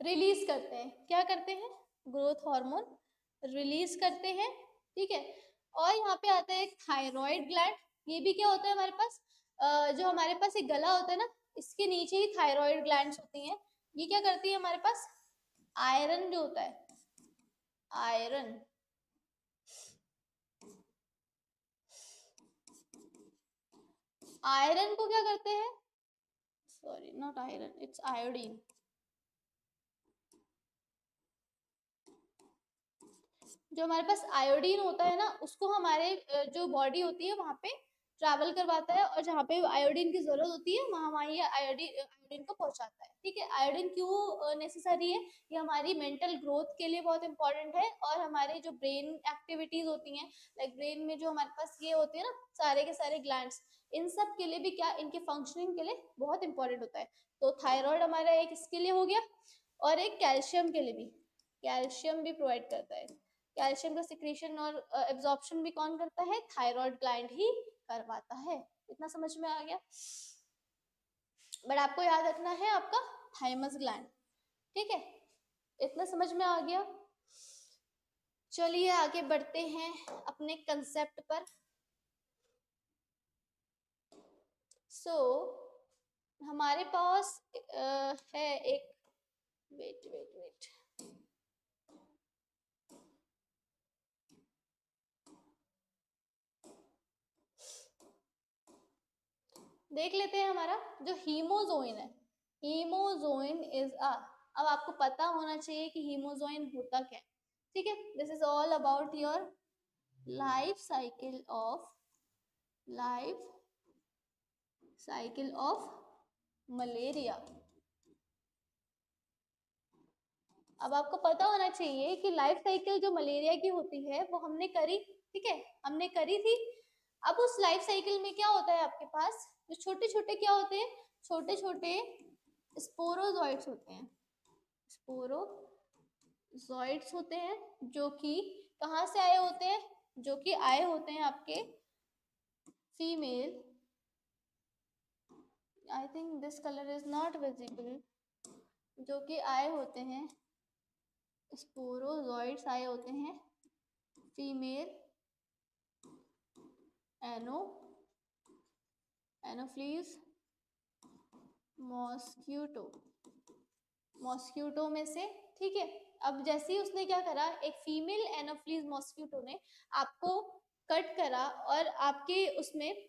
रिलीज करते हैं, क्या करते हैं, ग्रोथ हार्मोन रिलीज करते हैं, ठीक है। और यहाँ पे आता है एक थायराइड ग्लैंड, ये भी क्या होता है हमारे पास, जो हमारे पास एक गला होता है ना, इसके नीचे ही थायराइड ग्लैंड्स होती हैं। ये क्या करती है हमारे पास, आयरन जो होता है, आयरन आयरन को क्या करते हैं, sorry not iron, it's iodine, जो हमारे पास आयोडीन होता है ना उसको हमारे जो बॉडी होती है वहां पे ट्रैवल करवाता है और जहाँ पे आयोडीन की जरूरत होती है वहां ये आयोडीन को पहुंचाता है, ठीक है। आयोडीन क्यों नेसेसरी है, ये हमारी मेंटल ग्रोथ के लिए बहुत इंपॉर्टेंट है और हमारे जो ब्रेन एक्टिविटीज होती हैं, लाइक ब्रेन में जो हमारे पास ये होते हैं ना सारे के सारे ग्लैंड्स, इन सब के लिए भी क्या, इनके फंक्शनिंग के लिए बहुत इंपॉर्टेंट होता है। तो थायराइड हमारा एक इसके लिए हो गया और एक कैल्शियम के लिए भी, कैल्शियम भी प्रोवाइड करता है। कैल्शियम का सिक्रीशन और एब्जॉर्प्शन भी कौन करता है, थायराइड ग्लैंड ही करवाता है। इतना समझ में आ गया, बट आपको याद रखना है आपका थाइमस ग्लैंड, ठीक है। इतना समझ में आ गया। चलिए आगे बढ़ते हैं अपने कंसेप्ट पर। सो हमारे पास है एक, वेट वेट वेट, देख लेते हैं हमारा जो हीमोजोइन है, हीमोजोइन इज अ, अब आपको पता होना चाहिए कि हीमोजोइन होता क्या है, ठीक है। This is all about your life cycle of malaria. अब आपको पता होना चाहिए कि लाइफ साइकिल जो मलेरिया की होती है वो हमने करी, ठीक है, हमने करी थी। अब उस लाइफ साइकिल में क्या होता है आपके पास, जो छोटे छोटे क्या होते हैं, छोटे छोटे स्पोरोजोइट्स होते हैं, स्पोरोजोइट्स होते हैं जो कि कहाँ से आए होते हैं, जो कि आए होते हैं आपके female, I think this colour is not visible, जो कि आए होते हैं, स्पोरोजोइड्स आए होते हैं फीमेल एनोफ्लीज मॉस्क्यूटो में से, ठीक है। अब जैसे ही उसने क्या करा, एक फीमेल एनोफ्लीज मॉस्क्यूटो ने आपको कट करा और आपके उसमें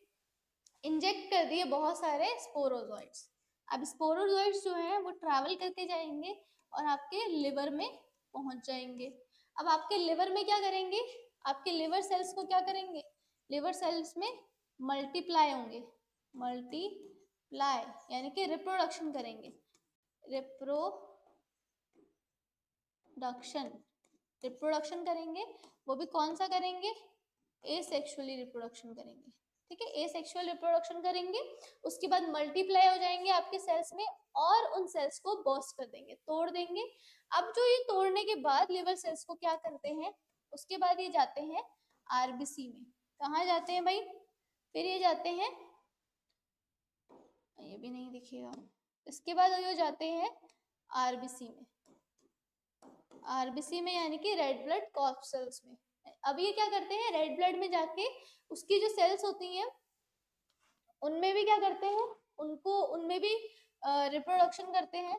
इंजेक्ट कर दिए बहुत सारे स्पोरोजोइड्स। अब स्पोरोजोइड्स जो है वो ट्रैवल करके जाएंगे और आपके लिवर में पहुंच जाएंगे। अब आपके लिवर में क्या करेंगे, आपके लिवर सेल्स को क्या करेंगे, लिवर सेल्स में मल्टीप्लाई होंगे, मल्टीप्लाई यानी कि रिप्रोडक्शन करेंगे, रिप्रोडक्शन करेंगे। वो भी कौन सा करेंगे, एसेक्सुअली रिप्रोडक्शन करेंगे, ठीक है। एसेक्सुअल रिप्रोडक्शन करेंगे, उसके बाद मल्टीप्लाई हो जाएंगे आपके सेल्स में और उन सेल्स को बर्स्ट कर देंगे, तोड़ देंगे। अब जो ये तोड़ने के बाद लिवर सेल्स को क्या करते हैं, उसके बाद ये जाते हैं आरबीसी में। कहाँ जाते हैं भाई, फिर ये जाते हैं, ये भी नहीं दिखेगा, इसके बाद ये जाते हैं आरबीसी में, आरबीसी में यानी कि रेड ब्लड कॉर्पसेल्स में। अब ये क्या करते हैं, रेड ब्लड में जाके उसकी जो सेल्स होती हैं उनमें भी क्या करते हैं, उनको उनमें भी रिप्रोडक्शन करते हैं,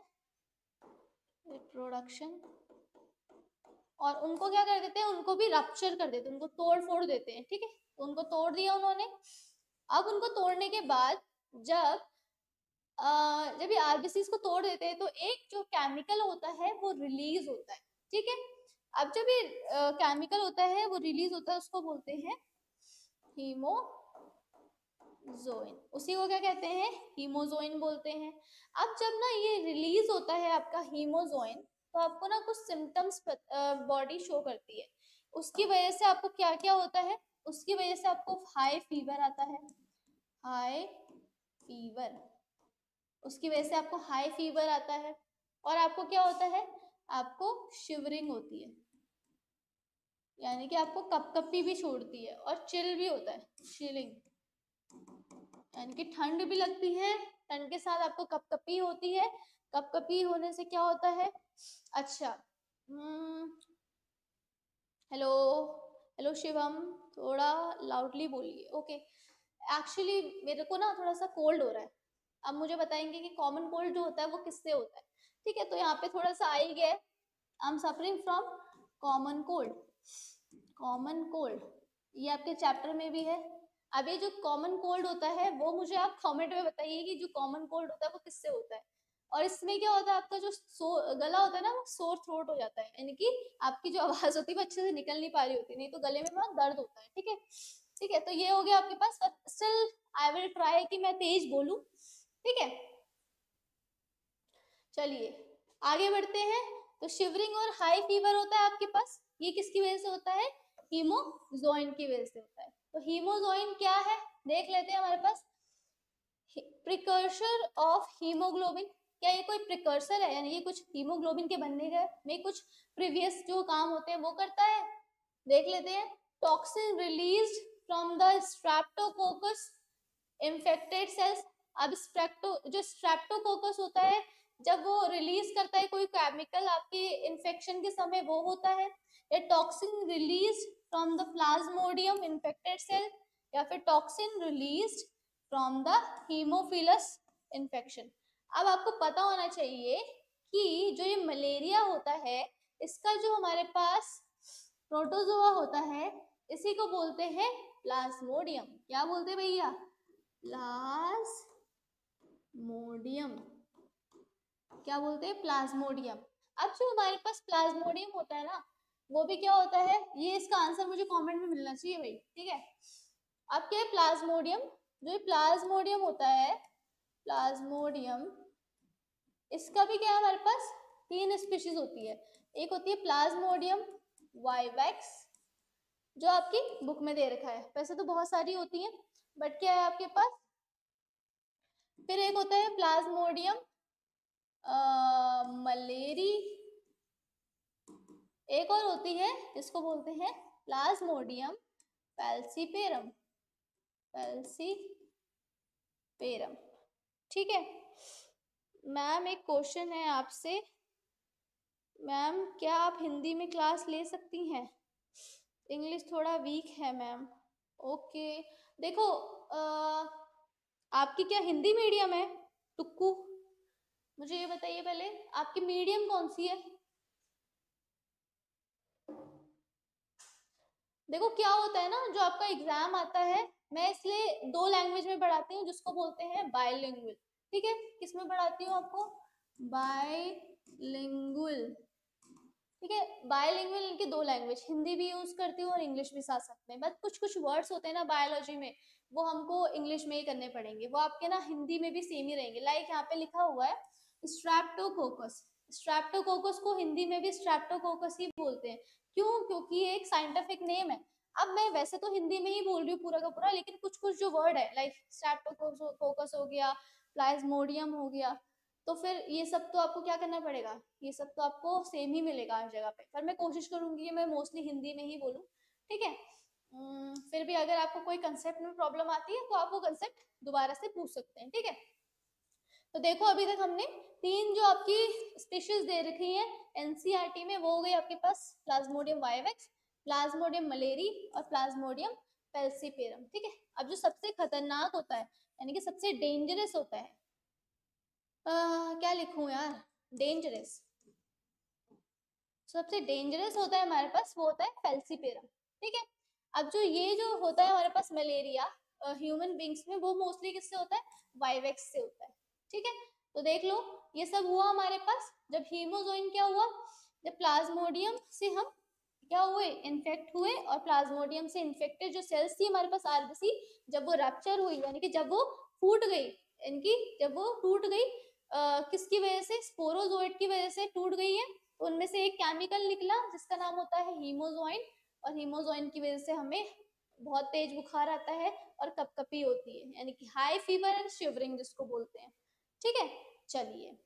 रिप्रोडक्शन, और उनको क्या कर देते हैं, उनको भी रप्चर कर देते हैं, उनको तोड़ फोड़ देते हैं, ठीक है। तो उनको तोड़ दिया उन्होंने। अब उनको तोड़ने के बाद जब जब ये आरबीसीज को तोड़ देते हैं तो एक जो केमिकल होता है वो रिलीज होता है, ठीक है। अब जब ये केमिकल होता है वो रिलीज होता है, उसको बोलते हैं हीमोजोइन, उसी को क्या कहते हैं, हीमोजोइन बोलते हैं। अब जब ना ये रिलीज होता है आपका हीमोजोइन, तो आपको ना कुछ सिम्टम्स बॉडी शो करती है। उसकी वजह से आपको क्या क्या होता है, उसकी वजह से आपको हाई फीवर आता है, हाई फीवर, उसकी वजह से आपको हाई फीवर आता है। और आपको क्या होता है, आपको शिवरिंग होती है, यानी कि आपको कपकपी भी छोड़ती है, और चिल भी होता है, चिलिंग यानी कि ठंड भी लगती है, ठंड के साथ आपको कपकपी होती है। कपकपी होने से क्या होता है, अच्छा हेलो हेलो शिवम, थोड़ा लाउडली बोलिए, ओके। एक्चुअली मेरे को ना थोड़ा सा कोल्ड हो रहा है। अब मुझे बताएंगे कि कॉमन कोल्ड जो होता है वो किससे होता है, ठीक है। तो यहाँ पे थोड़ा सा आई गया, I am suffering from common cold, common cold ये आपके चैप्टर में भी है। अब ये जो कॉमन कोल्ड होता है वो मुझे आप कमेंट में बताइए कि जो कॉमन कोल्ड होता है वो किससे होता है। और इसमें क्या होता है, आपका जो गला होता है ना वो सोर थ्रोट हो जाता है, यानी कि आपकी जो आवाज होती है वो अच्छे से निकल नहीं पा रही होती, नहीं तो गले में बहुत दर्द होता है, ठीक है। ठीक है, तो ये हो गया आपके पास। स्टिल आई विल ट्राई कि मैं तेज बोलूं, ठीक है। चलिए आगे बढ़ते हैं। तो शिवरिंग और हाई फीवर होता है आपके पास, ये किसकी वजह से होता है, हीमोजोइन की वजह से होता है। तो हीमोजोइन क्या है, देख लेते हैं हमारे पास, प्रिकर्सर ऑफ हीमोग्लोबिन। क्या ये कोई प्रिकर्सर है, यानी ये कुछ हीमोग्लोबिन के बनने में कुछ प्रीवियस जो काम होते हैं वो करता है, देख लेते हैं। Toxin released from the Streptococcus infected cells. अब जो स्ट्रेप्टोकोकस होता है, जब वो रिलीज करता है कोई केमिकल आपके इन्फेक्शन के समय, वो होता है। या toxin release from the plasmodium infected cell, या फिर toxin release from the haemophilus infection. अब आपको पता होना चाहिए कि जो ये मलेरिया होता है, इसका जो हमारे पास प्रोटोजोआ होता है, इसी को बोलते हैं प्लाज्मोडियम। क्या बोलते हैं भैया, प्लाज्मोडियम, क्या बोलते हैं, प्लाज्मोडियम। अब जो हमारे पास प्लाज्मोडियम होता है ना, वो भी क्या होता है, ये इसका आंसर मुझे कमेंट में मिलना चाहिए भाई, ठीक है। अब क्या है प्लाज्मोडियम, जो प्लाज्मोडियम होता है, प्लाज्मोडियम, इसका भी क्या है हमारे पास, 3 स्पीशीज होती है। एक होती है प्लाज्मोडियम वाइवैक्स, जो आपकी बुक में दे रखा है, वैसे तो बहुत सारी होती हैं बट क्या है आपके पास। फिर एक होता है प्लाज्मोडियम मलेरी, एक और होती है जिसको बोलते हैं प्लाज्मोडियम फैल्सीपेरम, फैल्सीपेरम, ठीक है। मैम एक क्वेश्चन है आपसे। मैम क्या आप हिंदी में क्लास ले सकती हैं? इंग्लिश थोड़ा वीक है मैम। ओके, देखो आपकी क्या हिंदी मीडियम है टुक्कू? मुझे ये बताइए पहले, आपकी मीडियम कौन सी है? देखो क्या होता है ना, जो आपका एग्जाम आता है, मैं इसलिए दो लैंग्वेज में पढ़ाती हूँ जिसको बोलते हैं बायलिंगुअल। ठीक है, किसमें पढ़ाती हूँ आपको? बायलिंगुअल। ठीक है, बायलिंगुअल इनकी दो लैंग्वेज, हिंदी भी यूज करती हूँ और इंग्लिश भी साथ सकते हैं, बट कुछ कुछ वर्ड्स होते हैं ना बायोलॉजी में, वो हमको इंग्लिश में ही करने पड़ेंगे, वो आपके ना हिंदी में भी सेम ही रहेंगे। लाइक यहाँ पे लिखा हुआ है स्ट्रेप्टोकोकस। स्ट्रेप्टोकोकस को हिंदी में भी स्ट्रेप्टोकोकस ही बोलते हैं। क्यों? क्योंकि ये एक साइंटिफिक नेम है। अब मैं वैसे तो हिंदी में ही बोल रही हूँ पूरा का पूरा, लेकिन कुछ कुछ जो वर्ड है लाइक स्ट्रेप्टोकोकस हो गया, प्लाज्मोडियम हो गया, तो फिर ये सब तो आपको क्या करना पड़ेगा, ये सब तो आपको सेम ही मिलेगा हर जगह पे, पर मैं कोशिश करूंगी कि मैं मोस्टली हिंदी में ही बोलूँ। ठीक है, फिर भी अगर आपको कोई कंसेप्ट में प्रॉब्लम आती है तो आप वो कंसेप्ट दोबारा से पूछ सकते हैं। ठीक है, तो देखो अभी तक हमने तीन जो आपकी स्पीशीज दे रखी है एनसीईआरटी में, वो हो गई आपके पास प्लाज्मोडियम वाइवेक्स, प्लाज्मोडियम मलेरी और प्लाज्मोडियम पेल्सीपेरम। ठीक है, अब जो सबसे खतरनाक होता है यानी कि सबसे डेंजरस होता है, क्या लिखूं यार, डेंजरस, सबसे डेंजरस होता है हमारे पास वो होता है फेल्सीपेरम। ठीक है, अब जो ये जो होता है हमारे पास मलेरिया ह्यूमन बींग्स में, वो मोस्टली किससे होता है? वाइवेक्स से होता है। ठीक है, तो देख लो ये सब हुआ हमारे पास जब हीमोजोइन क्या हुआ, जब प्लाज्मोडियम से हम क्या हुए, इन्फेक्ट हुए, और प्लाज्मोडियम से इन्फेक्टेड जो सेल्स थी हमारे पास आरबीसी, जब वो रप्चर हुई यानी कि जब वो फूट गई, इनकी जब वो टूट गई, किसकी वजह से? स्पोरोजोइट की वजह से टूट गई है, तो उनमें से एक केमिकल निकला जिसका नाम होता है हीमोजोइन, और हीमोजोइन की वजह से हमें बहुत तेज बुखार आता है और कपकपी होती है, यानी कि हाई फीवर एंड शिवरिंग जिसको बोलते हैं। ठीक है, चलिए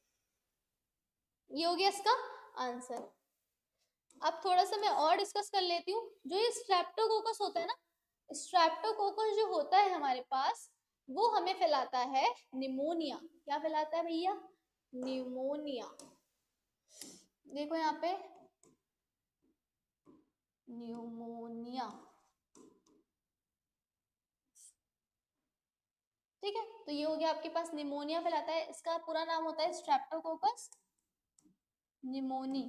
ये हो गया इसका आंसर। अब थोड़ा सा मैं और डिस्कस कर लेती हूँ। जो ये स्ट्रेप्टोकोकस होता है ना, स्ट्रेप्टोकोकस जो होता है हमारे पास, वो हमें फैलाता है निमोनिया। क्या फैलाता है भैया? निमोनिया। देखो यहाँ पे न्यूमोनिया। ठीक है, तो ये हो गया आपके पास निमोनिया फैलाता है, इसका पूरा नाम होता है स्ट्रेप्टोकोकस निमोनी।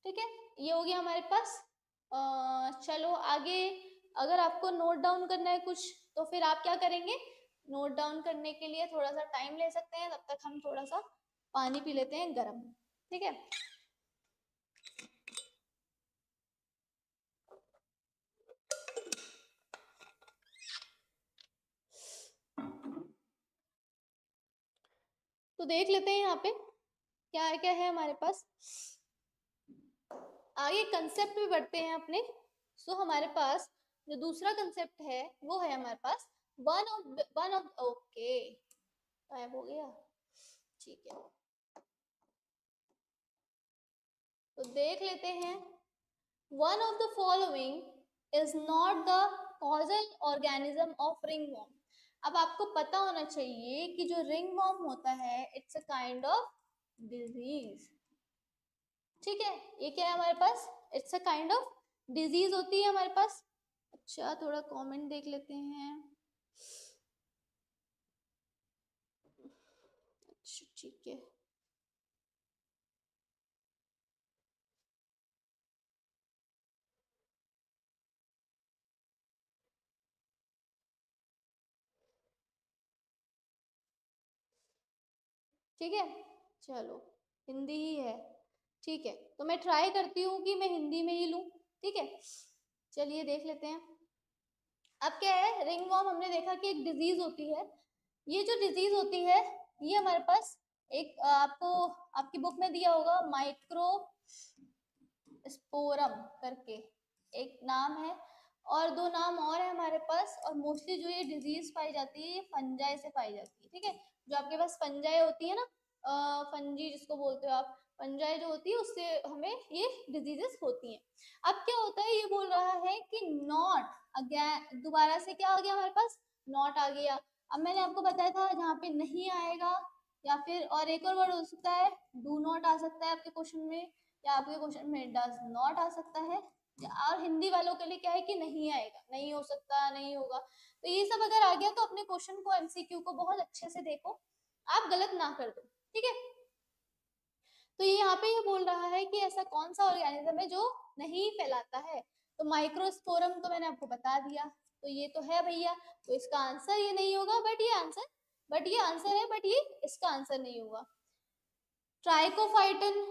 ठीक है, ये हो गया हमारे पास। चलो आगे, अगर आपको नोट डाउन करना है कुछ तो फिर आप क्या करेंगे, नोट डाउन करने के लिए थोड़ा सा टाइम ले सकते हैं, तब तक हम थोड़ा सा पानी पी लेते हैं गर्म। ठीक है, तो देख लेते हैं यहाँ पे क्या क्या है हमारे पास। आगे कंसेप्ट पे बढ़ते हैं अपने। सो हमारे पास जो दूसरा कंसेप्ट है वो है हमारे पास वन ऑफ ओके, गायब हो गया। ठीक है, तो देख लेते हैं। One of the following is not the causal organism of ringworm. अब आपको पता होना चाहिए कि जो रिंगवॉर्म होता है it's a kind of disease. ठीक है, ये क्या है हमारे पास? It's a kind of disease होती है हमारे पास। अच्छा, थोड़ा कमेंट देख लेते हैं। अच्छा ठीक है, ठीक है, चलो हिंदी ही है। ठीक है, तो मैं ट्राई करती हूँ कि मैं हिंदी में ही लूँ। ठीक है, चलिए देख लेते हैं। अब क्या है, रिंगवॉर्म हमने देखा कि एक डिजीज होती है। ये जो डिजीज होती है ये हमारे पास एक आपको आपकी बुक में दिया होगा माइक्रो स्पोरम करके एक नाम है, और दो नाम और है हमारे पास। और मोस्टली जो ये डिजीज पाई जाती है ये फंजाई से पाई जाती है। ठीक है, जो आपके पास फंजाई होती है ना, फंजी जिसको बोलते हो आप, फंजाई जो होती है उससे हमें ये डिजीजेस होती हैं। अब क्या होता है, ये बोल रहा है कि नॉट अगेन, दोबारा से क्या आ गया हमारे पास? नॉट आ गया। अब मैंने आपको बताया था जहाँ पे नहीं आएगा या फिर और एक और वर्ड हो सकता है डू नॉट आ सकता है आपके क्वेश्चन में, या आपके क्वेश्चन में डज नॉट आ सकता है, और हिंदी वालों के लिए क्या है कि नहीं आएगा, नहीं हो सकता, नहीं होगा। तो ये सब अगर आ गया तो अपने क्वेश्चन को एमसीक्यू को बहुत अच्छे से देखो, आप गलत ना कर दो, ठीक है। तो ये यहाँ पे ये बोल रहा है कि ऐसा कौन सा ऑर्गेनिज्म है जो नहीं फैलाता है, तो माइक्रोस्पोरम तो मैंने आपको बता दिया, तो ये तो है भैया, तो इसका आंसर ये नहीं होगा, बट ये आंसर है, बट ये इसका आंसर नहीं होगा। ट्राइकोफाइटन,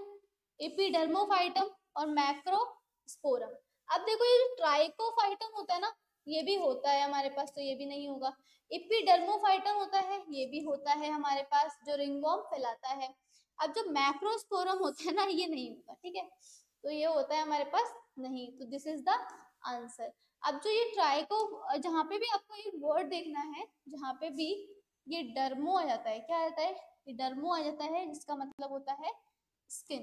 एपिडर्मोफाइटम और मैक्रोस्पोरम। अब देखो ये जो ट्राइकोफाइटम होता है ना, ये भी होता है हमारे पास, तो ये भी नहीं होगा। एपिडर्मोफाइटम होता है, ये भी होता है हमारे पास, जो रिंगवर्म फैलाता है। अब जो मैक्रोस्पोरम होता है ना, ये नहीं होता, ठीक है, तो ये होता है हमारे पास नहीं, तो दिस इज द आंसर। अब जो ये ट्राइको, जहाँ पे भी आपको ये वर्ड देखना है, जहाँ पे भी ये डर्मो आ जाता है, क्या आ जाता है, ये डर्मो आ जाता है, जिसका मतलब होता है स्किन।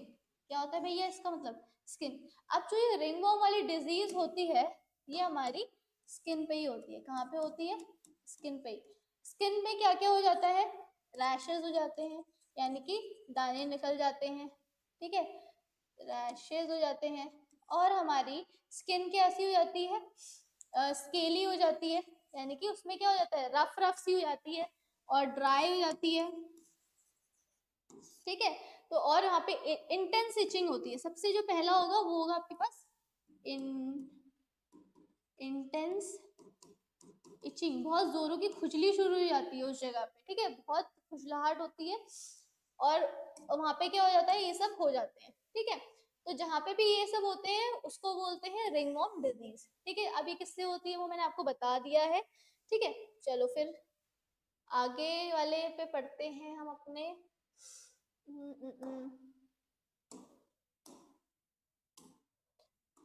क्या होता है भैया इसका मतलब, स्किन। अब जो ये रिंगवर्म वाली डिजीज होती है, ये हमारी स्किन पे ही होती है। कहाँ पे होती है, स्किन पे ही। स्किन में क्या क्या हो जाता है, रैशेज हो जाते हैं, यानी कि दाने निकल जाते हैं, ठीक है, रैशेज हो जाते हैं। और हमारी स्किन कैसी हो जाती है, स्केली हो जाती है, यानी कि उसमें क्या हो जाता है, रफ रफ सी हो जाती है और ड्राई हो जाती है, ठीक है। तो और यहाँ पे इंटेंस इचिंग होती है, सबसे जो पहला होगा वो होगा आपके पास इंटेंस इचिंग, बहुत जोरों की खुजली शुरू हो जाती है उस जगह पे, ठीक है, बहुत खुजलाहट होती है, और वहां पे क्या हो जाता है, ये सब हो जाते हैं, ठीक है। तो जहाँ पे भी ये सब होते हैं उसको बोलते हैं रिंगवर्म डिजीज, ठीक है। अब ये किससे होती है वो मैंने आपको बता दिया है, ठीक है। चलो फिर आगे वाले पे पढ़ते हैं हम अपने।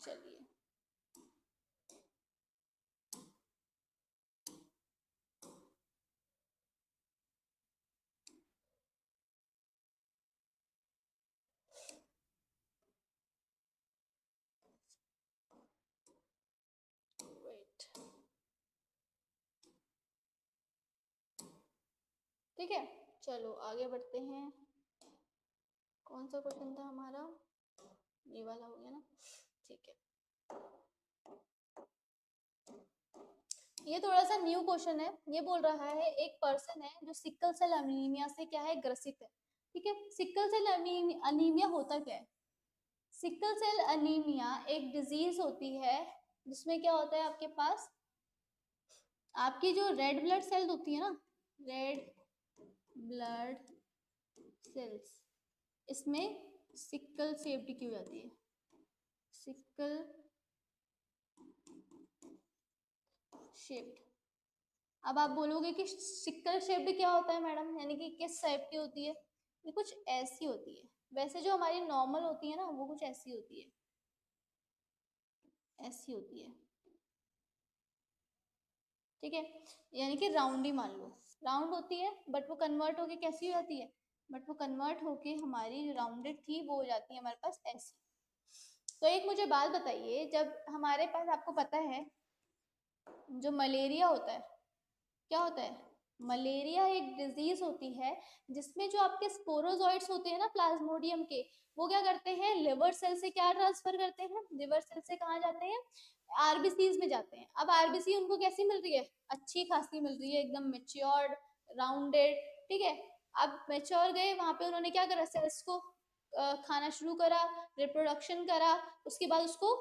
चलिए, वेट, ठीक है। चलो आगे बढ़ते हैं। कौन सा क्वेश्चन था हमारा, ये वाला हो गया ना, ठीक है। ये थोड़ा सा न्यू क्वेश्चन है। ये बोल रहा है एक पर्सन है जो सिकल सेल अनीमिया से क्या है, ग्रसित है, ठीक है। सिकल सेल अनीमिया होता क्या है, सिकल सेल अनीमिया एक डिजीज होती है जिसमें क्या होता है आपके पास, आपकी जो रेड ब्लड सेल होती है ना, रेड ब्लड सेल्स, इसमें सिकल शेप्ड की हो जाती है, सिकल शेप्ड। अब आप बोलोगे कि सिकल शेप्ड क्या होता है मैडम, यानी कि किस टाइप की होती है, ये कुछ ऐसी होती है। वैसे जो हमारी नॉर्मल होती है ना, वो कुछ ऐसी होती है, ऐसी होती है, ठीक है। यानी कि राउंड ही मान लो, राउंड होती है, बट वो कन्वर्ट होके कैसी हो जाती है, बट वो कन्वर्ट होके हमारी जो राउंडेड थी वो हो जाती है हमारे पास ऐसी। तो एक मुझे बात बताइए, जब हमारे पास, आपको पता है जो मलेरिया होता है, क्या होता है, मलेरिया एक डिजीज होती है जिसमें जो आपके स्पोरोजॉइट्स होते हैं ना प्लाज्मोडियम के, वो क्या करते हैं, लिवर सेल से क्या ट्रांसफर करते हैं, लिवर सेल से कहाँ जाते हैं, आरबीसीज में जाते हैं। अब आरबीसी उनको कैसी मिल रही है, अच्छी खासी मिल रही है, एकदम मेच्योर्ड, राउंडेड, ठीक है। अब मेच्योर गए वहां पे, उन्होंने क्या करा, सेल्स को खाना शुरू करा, रिप्रोडक्शन करा, उसके बाद उसको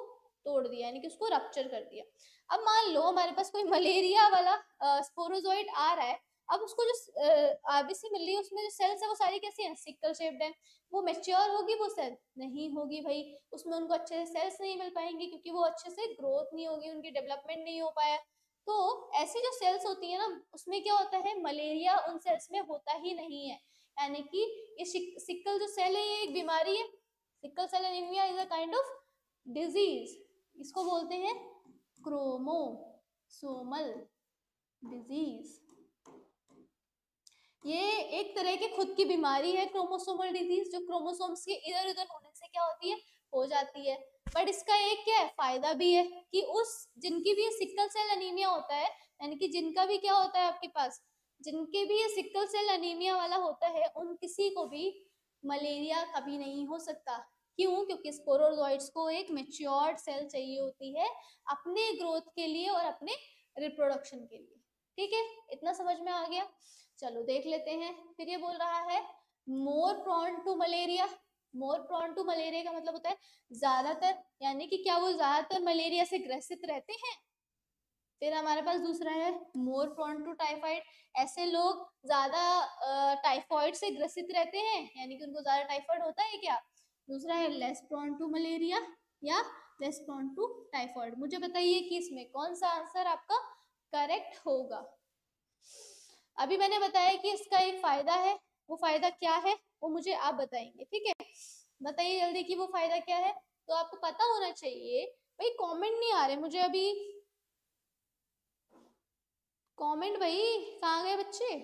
तोड़ दिया, यानी कि उसको रप्चर कर दिया। अब मान लो हमारे पास कोई मलेरिया वाला स्पोरोजोइड आ रहा है, अब उसको जो आरबीसी मिल रही है उसमें जो सेल्स है वो सारी कैसी है, सिकल शेप्ड है। वो मेच्योर होगी वो सेल, नहीं होगी भाई, उसमें उनको अच्छे से सेल्स नहीं मिल पाएंगे, क्योंकि वो अच्छे से ग्रोथ नहीं होगी, उनकी डेवलपमेंट नहीं हो पाया। तो ऐसी जो सेल्स होती है ना, उसमें क्या होता है, मलेरिया उन सेल्स में होता ही नहीं है, यानी कि ये सिकल जो सेल है ये एक बीमारी है, sickle cell anaemia is a kind of disease, इसको बोलते हैं क्रोमोसोमल डिजीज। ये एक तरह की खुद की बीमारी है क्रोमोसोमल डिजीज, जो क्रोमोसोम्स के इधर उधर होने से क्या होती है, हो जाती है। बट इसका एक क्या है, फायदा भी है कि उस जिनकी भी सिकल सेल अनीमिया होता है, यानी कि जिनका भी क्या होता है आपके पास, जिनके भी ये सिकल सेल अनीमिया वाला होता है उन किसी को भी मलेरिया कभी नहीं हो सकता। क्यों? क्योंकि स्पोरोजोइट्स को एक मैच्योर्ड सेल चाहिए होती है अपने ग्रोथ के लिए और अपने रिप्रोडक्शन के लिए। ठीक है, इतना समझ में आ गया। चलो देख लेते हैं। फिर ये बोल रहा है more prone to malaria. More prone to malaria का मतलब होता है ज्यादातर, यानी कि क्या वो ज्यादातर मलेरिया से ग्रसित रहते हैं। फिर हमारे पास दूसरा है मोर प्रोन टू टाइफाइड। ऐसे लोग ज्यादा टाइफाइड से ग्रसित रहते हैं, यानी कि उनको ज्यादा टाइफाइड होता है क्या। दूसरा है लेस प्रोन टू मलेरिया या लेस प्रोन टू टाइफाइड। मुझे बताइए कि इसमें कौन सा आंसर आपका करेक्ट होगा। अभी मैंने बताया कि इसका एक फायदा है, वो फायदा क्या है वो मुझे आप बताएंगे। ठीक है, बताइए जल्दी कि वो फायदा क्या है। तो आपको पता होना चाहिए। भाई कमेंट नहीं आ रहे मुझे अभी, कमेंट भाई कहाँ गए बच्चे,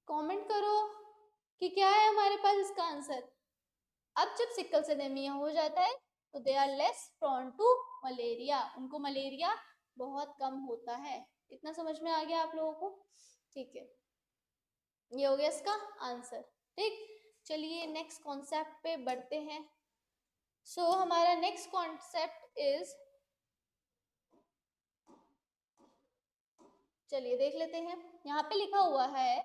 कमेंट करो कि क्या है हमारे पास इसका आंसर। अब जब सिकल सेलेमिया हो जाता है तो they are less prone to malaria, उनको मलेरिया बहुत कम होता है। इतना समझ में आ गया आप लोगों को। ठीक है, ये हो गया इसका आंसर। ठीक, चलिए नेक्स्ट कॉन्सेप्ट पे बढ़ते हैं। सो हमारा नेक्स्ट कॉन्सेप्ट इज, चलिए देख लेते हैं। यहाँ पे लिखा हुआ है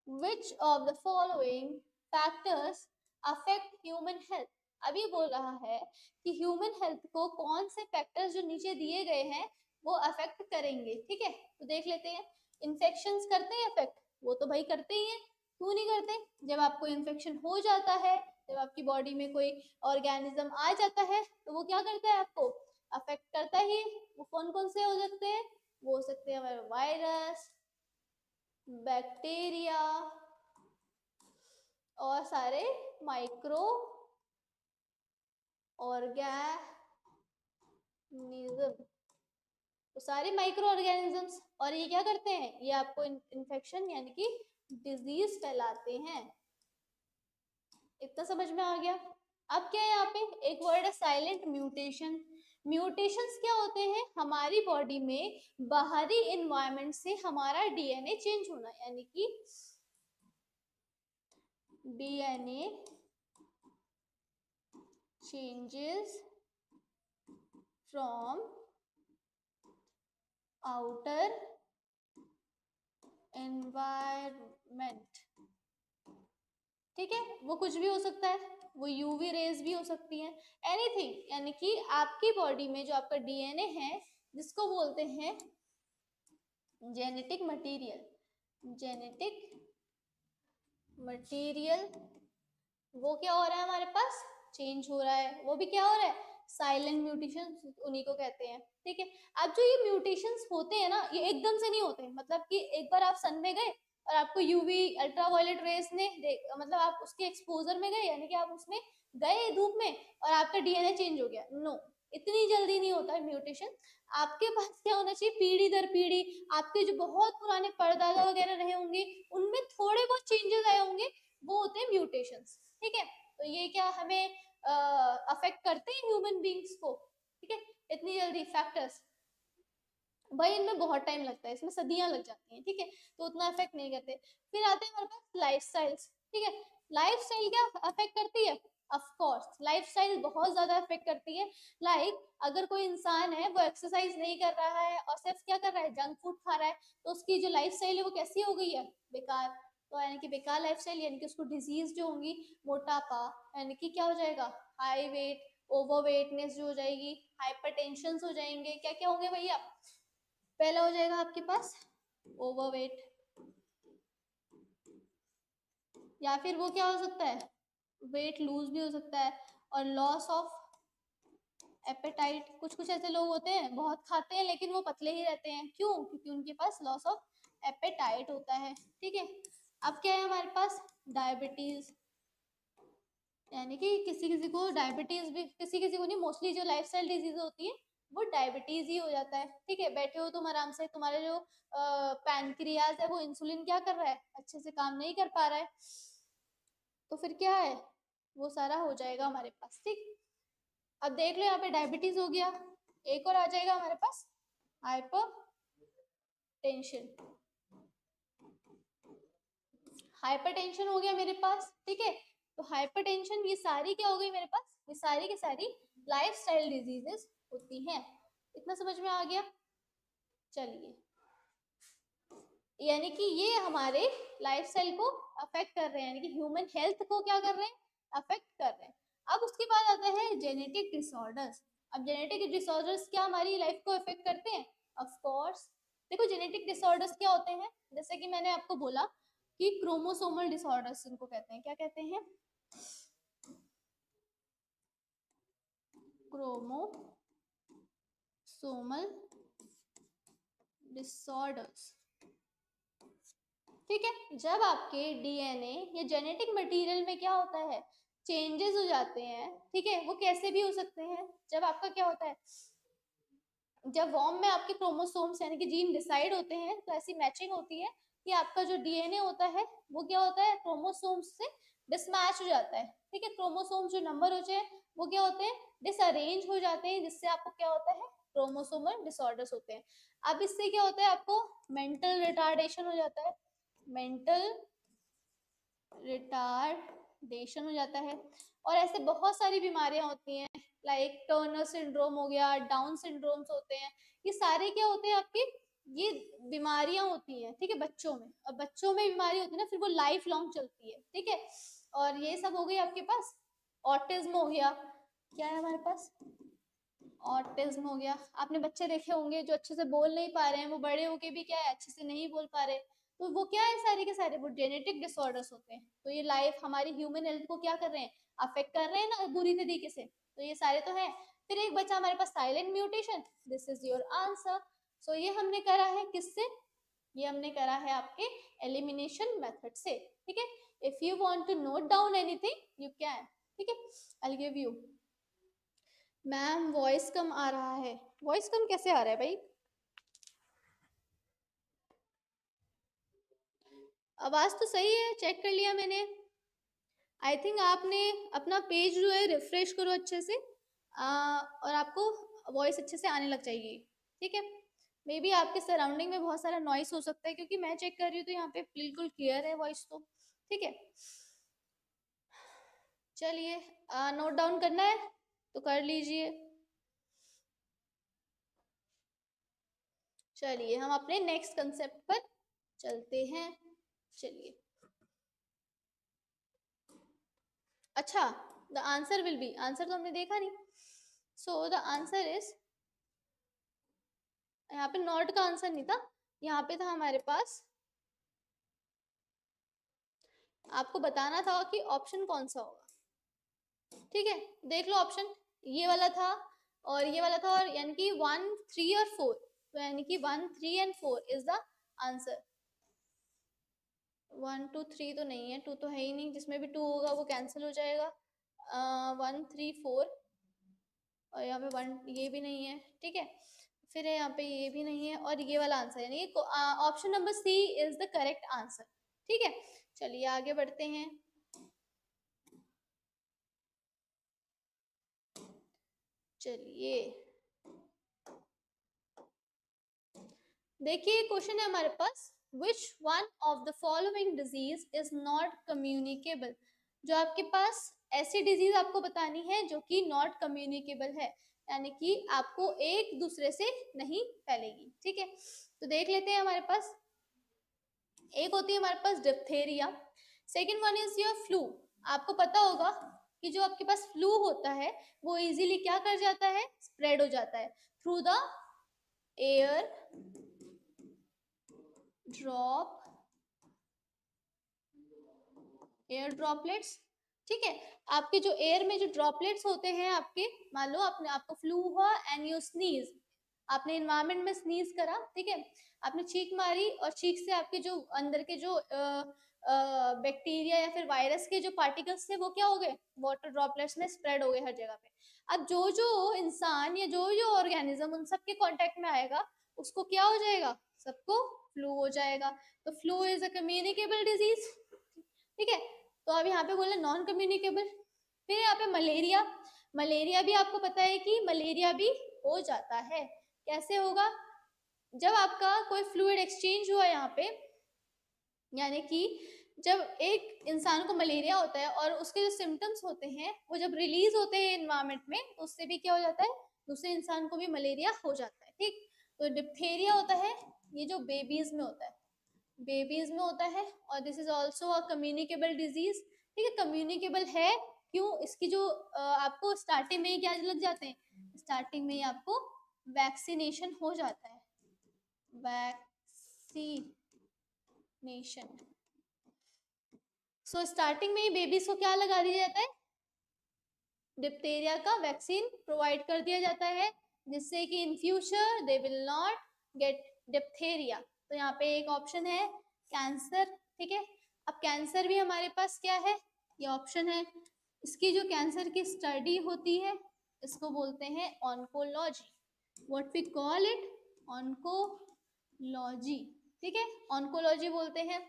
विच of the following factors affect human health. अभी बोल रहा है कि ह्यूमन हेल्थ को कौन से फैक्टर्स जो नीचे दिए गए हैं वो अफेक्ट करेंगे। ठीक है, तो देख लेते हैं। इन्फेक्शंस करते हैं अफेक्ट, वो तो भाई करते ही हैं। क्यों नहीं करते? जब आपको इन्फेक्शन हो जाता है, जब आपकी बॉडी में कोई ऑर्गेनिज्म आ जाता है तो वो क्या करता है, आपको अफेक्ट करता ही। वो कौन कौन से हो सकते हैं? वो हो सकते हैं हमारे वायरस, बैक्टीरिया और सारे माइक्रो ऑर्गेनिज्म, तो सारे माइक्रो ऑर्गेनिजम्स। और ये क्या करते हैं, ये आपको इन्फेक्शन यानी कि डिजीज फैलाते हैं। इतना समझ में आ गया। अब क्या है यहाँ पे एक वर्ड है साइलेंट म्यूटेशन। म्यूटेशंस क्या होते हैं, हमारी बॉडी में बाहरी एनवायरनमेंट से हमारा डीएनए चेंज होना, यानी कि DNA changes from outer environment. ठीक है, वो कुछ भी हो सकता है, वो यूवी रेज भी हो सकती है, एनीथिंग। यानी कि आपकी बॉडी में जो आपका डीएनए है जिसको बोलते हैं जेनेटिक मटेरियल, जेनेटिक मटेरियल, वो क्या हो रहा है हमारे पास, चेंज हो रहा है। वो भी क्या हो रहा है, साइलेंट म्यूटेशन उन्हीं को कहते हैं। ठीक है, अब जो ये म्यूटेशंस होते हैं ना, ये एकदम से नहीं होते। मतलब कि एक बार आप सन में गए और आपको यूवी अल्ट्रावायलेट रेस ने मतलब आप उसके एक्सपोजर में गए, यानी कि आप उसमें गए धूप में और आपका डीएनए चेंज हो गया, नो, इतनी जल्दी नहीं होता है म्यूटेशन। आपके पास क्या होना चाहिए, पीढ़ी दर पीढ़ी आपके जो बहुत पुराने परदादा वगैरह रहे होंगे उनमें थोड़े बहुत चेंजेस आए होंगे, वो होते हैं म्यूटेशंस। ठीक है, तो ये क्या हमें अफेक्ट करते हैं ह्यूमन बींग्स को। ठीक है, इतनी जल्दी फैक्टर्स, भाई इनमें बहुत टाइम लगता है, इसमें सदियां लग जाती हैं। ठीक है, तो उतना अफेक्ट नहीं करते। फिर आते हैं हमारे पास लाइफ स्टाइल्स। ठीक है, लाइफ स्टाइल क्या अफेक्ट करती है, ऑफ कोर्स लाइफ स्टाइल बहुत ज्यादा अफेक्ट करती है। लाइक अगर कोई इंसान है वो एक्सरसाइज नहीं कर रहा है और सिर्फ क्या कर रहा है, जंक फूड खा रहा है, तो उसकी जो लाइफ स्टाइल है वो कैसी हो गई है, बेकार। तो यानी कि बेकार लाइफ स्टाइल, यानी कि उसको डिजीज जो होंगी, मोटापा, यानी कि क्या हो जाएगा, हाई वेट, ओवर वेटनेस जो हो जाएगी, हाइपरटेंशन हो जाएंगे, क्या क्या होंगे भैया। पहला हो जाएगा आपके पास ओवरवेट, या फिर वो क्या हो सकता है, वेट लूज भी हो सकता है, और लॉस ऑफ एपेटाइट। कुछ कुछ ऐसे लोग होते हैं बहुत खाते हैं लेकिन वो पतले ही रहते हैं, क्यों, क्योंकि उनके पास लॉस ऑफ एपेटाइट होता है। ठीक है, अब क्या है हमारे पास डायबिटीज, यानी कि किसी किसी को डायबिटीज भी, किसी किसी को नहीं, मोस्टली जो लाइफस्टाइल डिजीज होती है वो डायबिटीज ही हो जाता है। ठीक है, बैठे हो तुम आराम से, तुम्हारे जो पैनक्रियाज है वो इंसुलिन क्या कर रहा है, अच्छे से काम नहीं कर पा रहा है, तो फिर क्या है, वो सारा हो जाएगा हमारे पास। ठीक, अब देख लो यहाँ पे डायबिटीज हो गया, एक और आ जाएगा हमारे पास हाइपर टेंशन। हाइपरटेंशन हो गया मेरे पास, ठीक है। तो हाइपरटेंशन ये सारी क्या हो गई मेरे पास, ये सारी की सारी लाइफस्टाइल डिजीजेस होती हैं। इतना समझ में आ गया। चलिए, यानी कि ये हमारे लाइफस्टाइल को अफेक्ट कर रहे हैं, यानी कि ह्यूमन हेल्थ को क्या कर रहे हैं, अफेक्ट कर रहे हैं। अब उसके बाद आता है जेनेटिक डिसऑर्डर्स। अब जेनेटिक डिसऑर्डर्स क्या हमारी लाइफ को अफेक्ट करते हैं? Of course. देखो जेनेटिक डिसऑर्डर्स क्या होते हैं, जैसे कि मैंने आपको बोला कि क्रोमोसोमल डिसऑर्डर्स इनको कहते हैं। क्या कहते हैं? क्रोमोसोमल डिसऑर्डर्स, ठीक है। जब आपके डीएनए या जेनेटिक मटेरियल में क्या होता है, चेंजेस हो जाते हैं, ठीक है। वो कैसे भी हो सकते हैं, जब आपका क्या होता है, जब वॉर्म में आपके क्रोमोसोम्स यानी कि जीन डिसाइड होते हैं, तो ऐसी मैचिंग होती है कि आपका जो डीएनए होता है वो क्या होता है, क्रोमोसोम्स से डिसमैच हो जाता है, ठीक है। क्रोमोसोम्स जो नंबर होते हैं वो क्या होते हैं, डिसअरेंज हो जाते हैं, जिससे आपको क्या होता है, क्रोमोसोमल डिसऑर्डर्स होते हैं। अब इससे क्या होता है, आपको मेंटल रिटार्डेशन हो जाता है, मेंटल रिटार्डेशन हो जाता है। और ऐसे बहुत सारी बीमारियां होती हैं, लाइक टर्नर सिंड्रोम हो गया, डाउन सिंड्रोम्स होते हैं। ये सारे क्या होते हैं आपके, ये बीमारियां होती हैं, ठीक है, बच्चों में। और बच्चों में बीमारी होती है ना, फिर वो लाइफ लॉन्ग चलती है, ठीक है। और ये सब हो गई आपके पास। ऑटिज्म हो गया, क्या है हमारे पास, ऑटिज्म हो गया। आपने बच्चे देखे होंगे जो अच्छे से बोल नहीं पा रहे हैं, वो बड़े होके भी क्या है, अच्छे से नहीं बोल पा रहे। तो वो क्या है, सारे के सारे वो जेनेटिक डिसऑर्डर्स होते हैं। तो ये लाइफ हमारी ह्यूमन हेल्थ को क्या कर रहे हैं, अफेक्ट कर रहे हैं ना बुरी तरीके से। तो ये सारे तो हैं। फिर एक बच्चा हमारे पास silent mutation, this is your answer. So ये हमने करा है किससे, ये हमने करा है आपके एलिमिनेशन मेथड से, ठीक है। If you want to note down anything you can, ठीक है। I will give you. Ma'am voice कम आ रहा है, वॉइस कम कैसे आ रहा है भाई, आवाज तो सही है, चेक कर लिया मैंने। आई थिंक आपने अपना पेज जो है रिफ्रेश करो अच्छे से, और आपको वॉइस अच्छे से आने लग जाएगी, ठीक है। मे बी आपके सराउंडिंग में बहुत सारा नॉइस हो सकता है, क्योंकि मैं चेक कर रही हूँ तो यहाँ पे बिल्कुल क्लियर है वॉइस तो, ठीक है। चलिए, नोट डाउन करना है तो कर लीजिए। चलिए हम अपने नेक्स्ट कंसेप्ट पर चलते हैं। चलिए, अच्छा, the answer will be, answer तो हमने देखा नहीं। सो द आंसर इज, यहाँ पे नॉट का आंसर नहीं था, यहाँ पे था हमारे पास, आपको बताना था कि ऑप्शन कौन सा होगा, ठीक है। देख लो ऑप्शन, ये वाला था और ये वाला था, और यानी कि 1, 3 और 4, तो यानी कि 1, 3 एंड 4 इज द आंसर। 1, 2, 3 तो नहीं है, 2 तो है ही नहीं, जिसमें भी 2 होगा वो कैंसिल हो जाएगा। 1, 3, 4, और यहाँ पे 1 ये भी नहीं है, ठीक है। फिर है यहाँ पे ये भी नहीं है, और ये वाला आंसर, यानी option number C is the correct answer, ठीक है। चलिए आगे बढ़ते हैं। चलिए देखिए, क्वेश्चन है हमारे पास, which one of the following disease is not communicable. जो आपके पास ऐसी डिजीज आपको बतानी है जो कि नॉट कम्युनिकेबल है, यानी कि आपको एक दूसरे से नहीं फैलेगी, ठीक है। तो देख लेते हैं हमारे पास, एक होती है हमारे पास diphtheria, second one is your flu. आपको पता होगा कि जो आपके पास फ्लू होता है वो इजीली क्या कर जाता है, स्प्रेड हो जाता है through the air drop, air droplets, ठीक है। आपके जो एयर में जो ड्रॉपलेट्स होते हैं आपके, मान लो आपने, आपको फ्लू हुआ एंड यू स्नीज, आपने इन्वायरमेंट में स्नीज करा, ठीक है, आपने छींक मारी, और छींक से आपके जो अंदर के जो बैक्टीरिया या फिर वायरस के जो पार्टिकल्स थे वो क्या हो गए, वाटर ड्रॉपलेट्स में स्प्रेड हो गए हर जगह पे। अब जो जो इंसान या जो जो ऑर्गेनिज्म उन सबके कांटेक्ट में आएगा उसको क्या हो जाएगा, सबको फ्लू हो जाएगा। तो flu is a communicable disease, ठीक है। तो अब यहाँ पे बोला नॉन कम्युनिकेबल। फिर यहाँ पे मलेरिया, मलेरिया भी आपको पता है कि मलेरिया भी हो जाता है। कैसे होगा, जब आपका कोई फ्लूइड एक्सचेंज हुआ यहाँ पे, यानी कि जब एक इंसान को मलेरिया होता है और उसके जो सिम्टम्स होते हैं वो जब रिलीज होते हैं एनवायरमेंट में, तो उससे भी क्या हो जाता है, दूसरे इंसान को भी मलेरिया हो जाता है। ठीक, तो डिप्थेरिया होता है, ये जो बेबीज में होता है, बेबीज में होता है, और this is also a communicable disease. ठीक है, कम्युनिकेबल है क्यों, इसकी जो आपको स्टार्टिंग में ही क्या लग जाते हैं, स्टार्टिंग में ही आपको वैक्सीनेशन हो जाता है, वैक्सीनेशन। सो स्टार्टिंग में ही बेबीज को क्या लगा दिया जाता है, डिप्थेरिया का वैक्सीन प्रोवाइड कर दिया जाता है, जिससे कि in future they will not gate diphtheria. तो यहाँ पे एक ऑप्शन है कैंसर। ठीक है, अब कैंसर भी हमारे पास क्या है, ये ऑप्शन है। इसकी जो कैंसर की स्टडी होती है इसको बोलते हैं oncology, what we call it, oncology. ठीक है, ऑन्कोलॉजी बोलते हैं।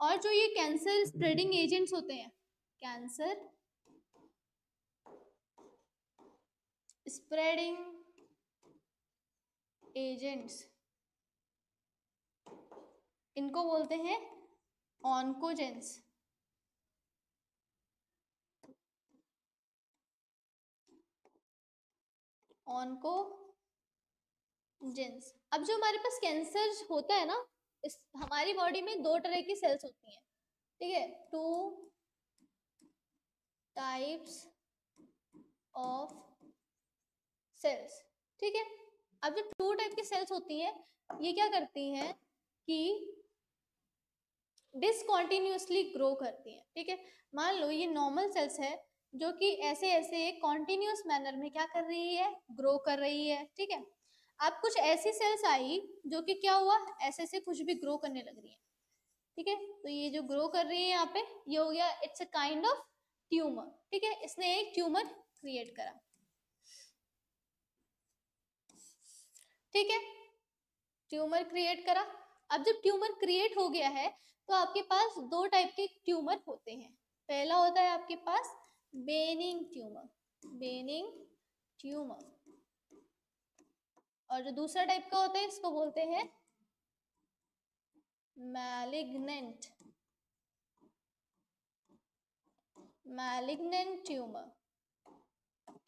और जो ये कैंसर स्प्रेडिंग एजेंट्स होते हैं, कैंसर स्प्रेडिंग एजेंट्स, इनको बोलते हैं ऑन्कोजेंस। ऑन्कोजेंस। अब जो हमारे पास कैंसर होता है ना, इस हमारी बॉडी में दो तरह की सेल्स होती हैं। ठीक है, टू टाइप्स ऑफ सेल्स। ठीक है, अब जो टू टाइप की सेल्स होती हैं, ये क्या करती हैं कि डिसकॉन्टिन्यूसली ग्रो करती हैं। ठीक है, मान लो ये नॉर्मल सेल्स है जो कि ऐसे ऐसे कॉन्टिन्यूस मैनर में क्या कर रही है, ग्रो कर रही है। ठीक है, अब कुछ ऐसी सेल्स आई जो कि क्या हुआ, ऐसे ऐसे कुछ भी ग्रो करने लग रही है। ठीक है, तो ये जो ग्रो कर रही है यहाँ पे, ये हो गया it's a kind of tumour. ठीक है, इसने एक ट्यूमर क्रिएट करा। ठीक है, ट्यूमर क्रिएट करा। अब जब ट्यूमर क्रिएट हो गया है तो आपके पास दो टाइप के ट्यूमर होते हैं। पहला होता है आपके पास बेनिंग ट्यूमर, बेनिंग ट्यूमर, और जो दूसरा टाइप का होता है इसको बोलते हैं मैलिग्नेंट, मैलिग्नेंट ट्यूमर।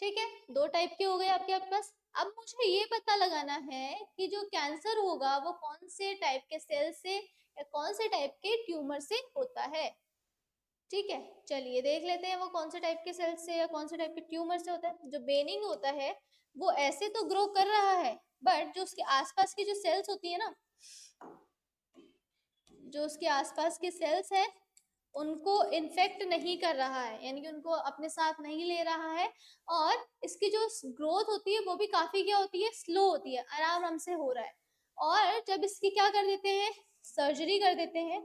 ठीक है, दो टाइप के हो गए आपके पास। अब मुझे ये पता लगाना है कि जो कैंसर होगा वो कौन से टाइप के सेल से या कौन से टाइप के ट्यूमर से होता है। ठीक है, चलिए देख लेते हैं वो कौन से टाइप के सेल से या कौन से टाइप के ट्यूमर से होता है। जो बेनिंग होता है वो ऐसे तो ग्रो कर रहा है, बट जो उसके आसपास की जो सेल्स होती है ना, जो उसके आसपास की सेल्स है उनको इन्फेक्ट नहीं कर रहा है, यानी कि उनको अपने साथ नहीं ले रहा है। और इसकी जो ग्रोथ होती है वो भी काफी क्या होती है, स्लो होती है, आराम आराम से हो रहा है। और जब इसकी क्या कर देते हैं, सर्जरी कर देते हैं,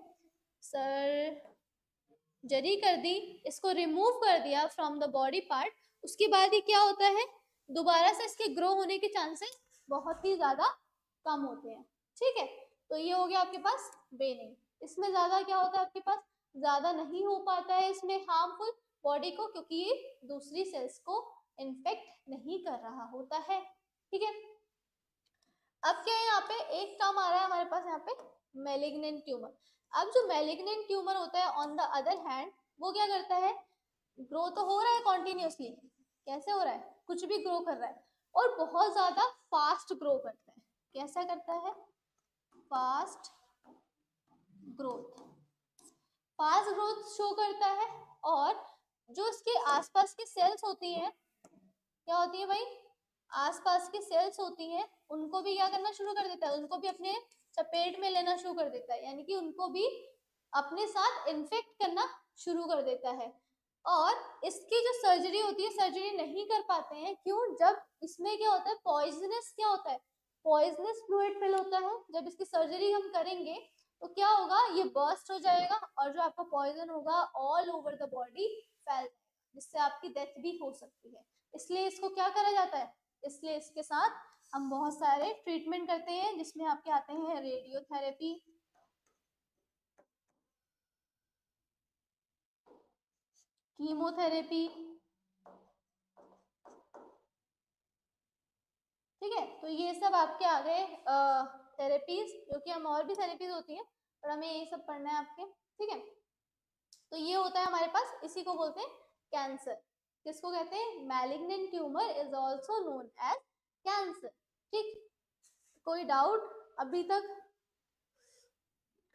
सर्जरी कर दी, इसको रिमूव कर दिया फ्रॉम द बॉडी पार्ट, उसके बाद ही क्या होता है, दोबारा से इसके ग्रो होने के चांसेस बहुत ही ज्यादा कम होते हैं। ठीक है, तो ये हो गया आपके पास बेनिंग। इसमें ज्यादा क्या होता है आपके पास, ज्यादा नहीं हो पाता है इसमें हार्मफुल बॉडी को, क्योंकि ये दूसरी सेल्स को इन्फेक्ट नहीं कर रहा होता है। ठीक है, अब क्या है यहाँ पे एक टर्म आ रहा है हमारे पास यहाँ पे, मैलिग्नेंट ट्यूमर। अब जो मैलिग्नेंट ट्यूमर होता है ऑन द अदर हैंड, वो क्या करता है, ग्रो तो हो रहा है कॉन्टिन्यूसली, कैसे हो रहा है, कुछ भी ग्रो कर रहा है, और बहुत ज्यादा फास्ट ग्रो करता है। कैसा करता है, fast growth, fast growth show करता है। और जो इसके आसपास की सेल्स होती हैं, क्या होती है भाई, आसपास की सेल्स होती हैं, उनको भी क्या करना शुरू कर देता है, उनको भी अपने चपेट में लेना शुरू कर देता है, यानी कि उनको भी अपने साथ इन्फेक्ट करना शुरू कर देता है। और इसकी जो सर्जरी होती है, सर्जरी नहीं कर पाते हैं, क्यों, जब इसमें क्या होता है, पॉइजनस क्या होता है, पॉइजनस फ्लूइड फिल होता है। जब इसकी सर्जरी हम करेंगे तो क्या होगा, ये बर्स्ट हो जाएगा और जो आपका पॉइजन होगा ऑल ओवर द बॉडी फैल जाएगा, जिससे आपकी डेथ भी हो सकती है। इसलिए इसको क्या करा जाता है, इसलिए इसके साथ हम बहुत सारे ट्रीटमेंट करते हैं, जिसमें आपके आते हैं रेडियोथेरेपी, कीमोथेरेपी। ठीक है, तो ये सब आपके आ गए थेरेपीज, जो कि हम और भी थेरेपीज होती हैं, पर हमें ये सब पढ़ना है आपके। ठीक है, तो ये होता है हमारे पास, इसी को बोलते हैं कैंसर। किसको कहते हैं? Malignant tumour is also known as cancer. ठीक, कोई डाउट अभी तक?